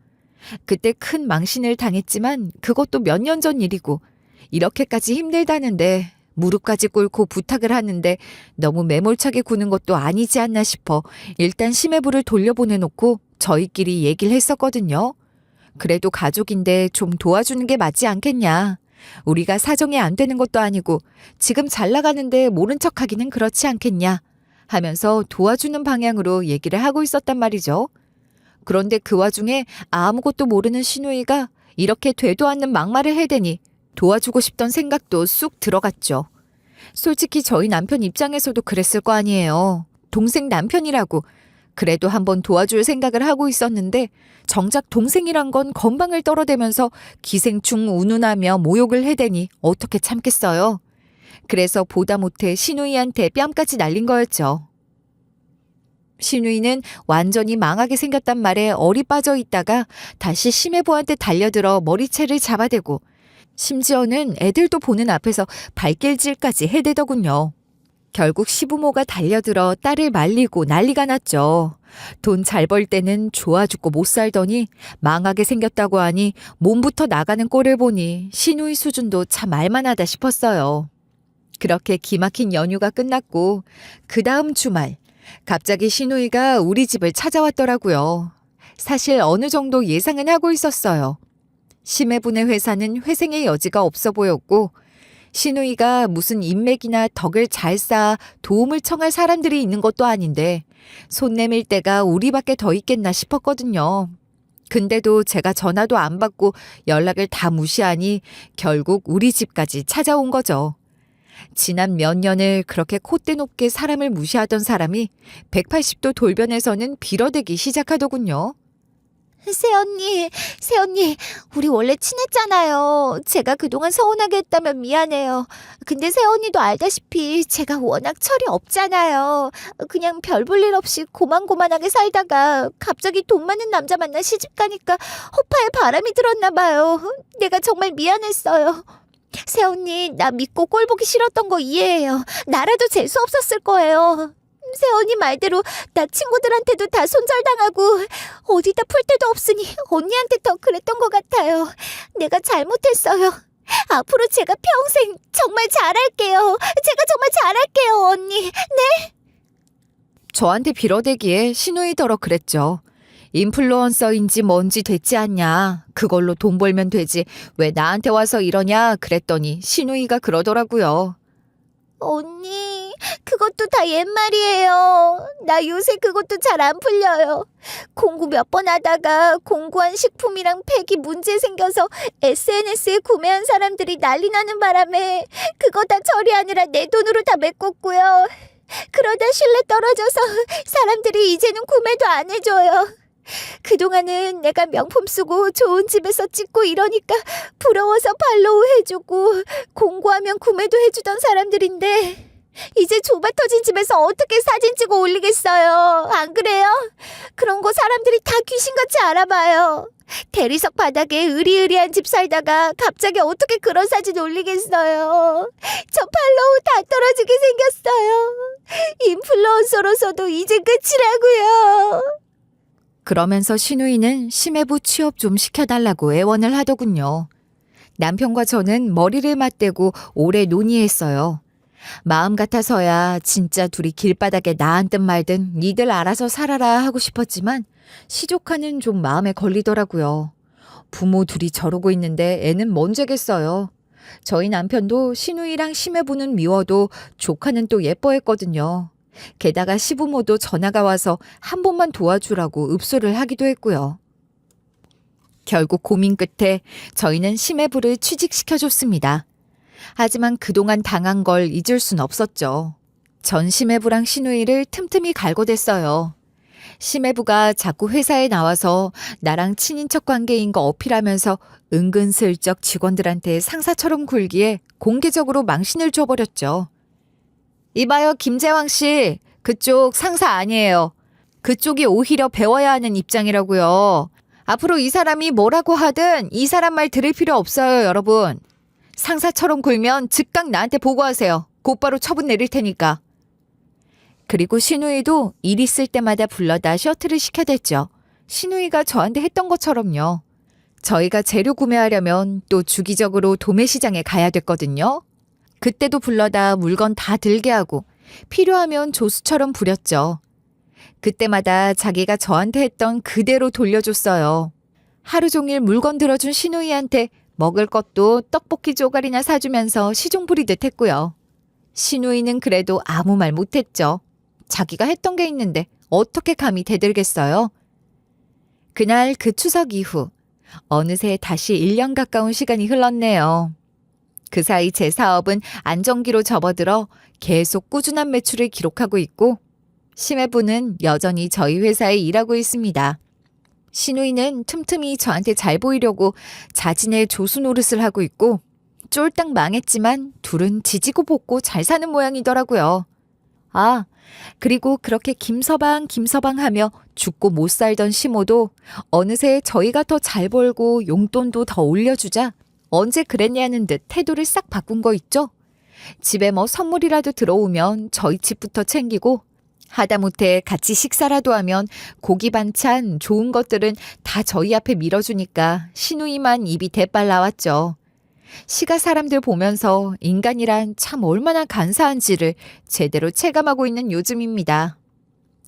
그때 큰 망신을 당했지만 그것도 몇 년 전 일이고 이렇게까지 힘들다는데 무릎까지 꿇고 부탁을 하는데 너무 매몰차게 구는 것도 아니지 않나 싶어 일단 심해부를 돌려보내놓고 저희끼리 얘기를 했었거든요. 그래도 가족인데 좀 도와주는 게 맞지 않겠냐. 우리가 사정이 안 되는 것도 아니고 지금 잘 나가는데 모른 척하기는 그렇지 않겠냐. 하면서 도와주는 방향으로 얘기를 하고 있었단 말이죠. 그런데 그 와중에 아무것도 모르는 시누이가 이렇게 되도 않는 막말을 해대니 도와주고 싶던 생각도 쑥 들어갔죠. 솔직히 저희 남편 입장에서도 그랬을 거 아니에요. 동생 남편이라고. 그래도 한번 도와줄 생각을 하고 있었는데 정작 동생이란 건 건방을 떨어대면서 기생충 운운하며 모욕을 해대니 어떻게 참겠어요. 그래서 보다 못해 시누이한테 뺨까지 날린 거였죠. 시누이는 완전히 망하게 생겼단 말에 얼이 빠져 있다가 다시 심해부한테 달려들어 머리채를 잡아대고 심지어는 애들도 보는 앞에서 발길질까지 해대더군요. 결국 시부모가 달려들어 딸을 말리고 난리가 났죠. 돈 잘 벌 때는 좋아 죽고 못 살더니 망하게 생겼다고 하니 몸부터 나가는 꼴을 보니 시누이 수준도 참 알만하다 싶었어요. 그렇게 기막힌 연휴가 끝났고 그 다음 주말 갑자기 시누이가 우리 집을 찾아왔더라고요. 사실 어느 정도 예상은 하고 있었어요. 심해분의 회사는 회생의 여지가 없어 보였고 시누이가 무슨 인맥이나 덕을 잘 쌓아 도움을 청할 사람들이 있는 것도 아닌데 손 내밀 데가 우리밖에 더 있겠나 싶었거든요. 근데도 제가 전화도 안 받고 연락을 다 무시하니 결국 우리 집까지 찾아온 거죠. 지난 몇 년을 그렇게 콧대 높게 사람을 무시하던 사람이 180도 돌변해서는 빌어대기 시작하더군요. 새언니, 우리 원래 친했잖아요. 제가 그동안 서운하게 했다면 미안해요. 근데 새언니도 알다시피 제가 워낙 철이 없잖아요. 그냥 별 볼 일 없이 고만고만하게 살다가 갑자기 돈 많은 남자 만나 시집 가니까 허파에 바람이 들었나 봐요. 내가 정말 미안했어요. 새언니, 나 믿고 꼴 보기 싫었던 거 이해해요. 나라도 재수 없었을 거예요. 새언니 말대로 나 친구들한테도 다 손절당하고 어디다 풀 데도 없으니 언니한테 더 그랬던 것 같아요. 내가 잘못했어요. 앞으로 제가 평생 정말 잘할게요. 제가 정말 잘할게요, 언니. 저한테 빌어대기에 시누이더러 그랬죠. 인플루언서인지 뭔지 됐지 않냐. 그걸로 돈 벌면 되지. 왜 나한테 와서 이러냐 그랬더니 시누이가 그러더라고요. 언니, 그것도 다 옛말이에요. 나 요새 그것도 잘 안 풀려요. 공구 몇 번 하다가 공구한 식품이랑 팩이 문제 생겨서 SNS에 구매한 사람들이 난리 나는 바람에 그거 다 처리하느라 내 돈으로 다 메꿨고요. 그러다 신뢰 떨어져서 사람들이 이제는 구매도 안 해줘요. 그동안은 내가 명품 쓰고 좋은 집에서 찍고 이러니까 부러워서 팔로우 해주고 공구하면 구매도 해주던 사람들인데 이제 좁아 터진 집에서 어떻게 사진 찍어 올리겠어요. 안 그래요? 그런 거 사람들이 다 귀신같이 알아봐요. 대리석 바닥에 으리으리한 집 살다가 갑자기 어떻게 그런 사진 올리겠어요. 저 팔로우 다 떨어지게 생겼어요. 인플루언서로서도 이제 끝이라고요. 그러면서 시누이는 심해부 취업 좀 시켜달라고 애원을 하더군요. 남편과 저는 머리를 맞대고 오래 논의했어요. 마음 같아서야 진짜 둘이 길바닥에 나앉든 말든 니들 알아서 살아라 하고 싶었지만 시조카는 좀 마음에 걸리더라고요. 부모 둘이 저러고 있는데 애는 뭔 죄겠어요. 저희 남편도 시누이랑 심해부는 미워도 조카는 또 예뻐했거든요. 게다가 시부모도 전화가 와서 한 번만 도와주라고 읍소를 하기도 했고요. 결국 고민 끝에 저희는 심해부를 취직시켜줬습니다. 하지만 그동안 당한 걸 잊을 순 없었죠. 전 심해부랑 시누이를 틈틈이 갈고댔어요. 심해부가 자꾸 회사에 나와서 나랑 친인척 관계인 거 어필하면서 은근슬쩍 직원들한테 상사처럼 굴기에 공개적으로 망신을 줘버렸죠. 이봐요, 김재왕 씨. 그쪽 상사 아니에요. 그쪽이 오히려 배워야 하는 입장이라고요. 앞으로 이 사람이 뭐라고 하든 이 사람 말 들을 필요 없어요, 여러분. 상사처럼 굴면 즉각 나한테 보고하세요. 곧바로 처분 내릴 테니까. 그리고 시누이도 일 있을 때마다 불러다 셔틀을 시켜댔죠. 시누이가 저한테 했던 것처럼요. 저희가 재료 구매하려면 또 주기적으로 도매시장에 가야 됐거든요. 그때도 불러다 물건 다 들게 하고 필요하면 조수처럼 부렸죠. 그때마다 자기가 저한테 했던 그대로 돌려줬어요. 하루 종일 물건 들어준 시누이한테 먹을 것도 떡볶이 조각이나 사주면서 시종 부리듯 했고요. 시누이는 그래도 아무 말 못했죠. 자기가 했던 게 있는데 어떻게 감히 대들겠어요? 그날 그 추석 이후 어느새 다시 1년 가까운 시간이 흘렀네요. 그 사이 제 사업은 안정기로 접어들어 계속 꾸준한 매출을 기록하고 있고 심해부는 여전히 저희 회사에 일하고 있습니다. 시누이는 틈틈이 저한테 잘 보이려고 자진의 조수 노릇을 하고 있고 쫄딱 망했지만 둘은 지지고 볶고 잘 사는 모양이더라고요. 아, 그리고 그렇게 김서방 하며 죽고 못 살던 시모도 어느새 저희가 더 잘 벌고 용돈도 더 올려주자 언제 그랬냐는 듯 태도를 싹 바꾼 거 있죠? 집에 뭐 선물이라도 들어오면 저희 집부터 챙기고 하다못해 같이 식사라도 하면 고기 반찬 좋은 것들은 다 저희 앞에 밀어주니까 시누이만 입이 대빨 나왔죠. 시가 사람들 보면서 인간이란 참 얼마나 간사한지를 제대로 체감하고 있는 요즘입니다.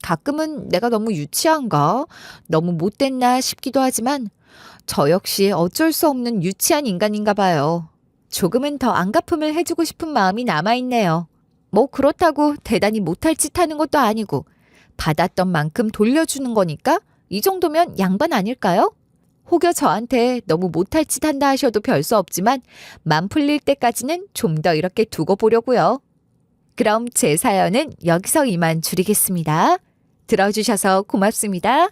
가끔은 내가 너무 유치한가? 너무 못됐나 싶기도 하지만 저 역시 어쩔 수 없는 유치한 인간인가 봐요. 조금은 더 안갚음을 해주고 싶은 마음이 남아있네요. 뭐 그렇다고 대단히 못할 짓 하는 것도 아니고 받았던 만큼 돌려주는 거니까 이 정도면 양반 아닐까요? 혹여 저한테 너무 못할 짓 한다 하셔도 별 수 없지만 맘 풀릴 때까지는 좀 더 이렇게 두고 보려고요. 그럼 제 사연은 여기서 이만 줄이겠습니다. 들어주셔서 고맙습니다.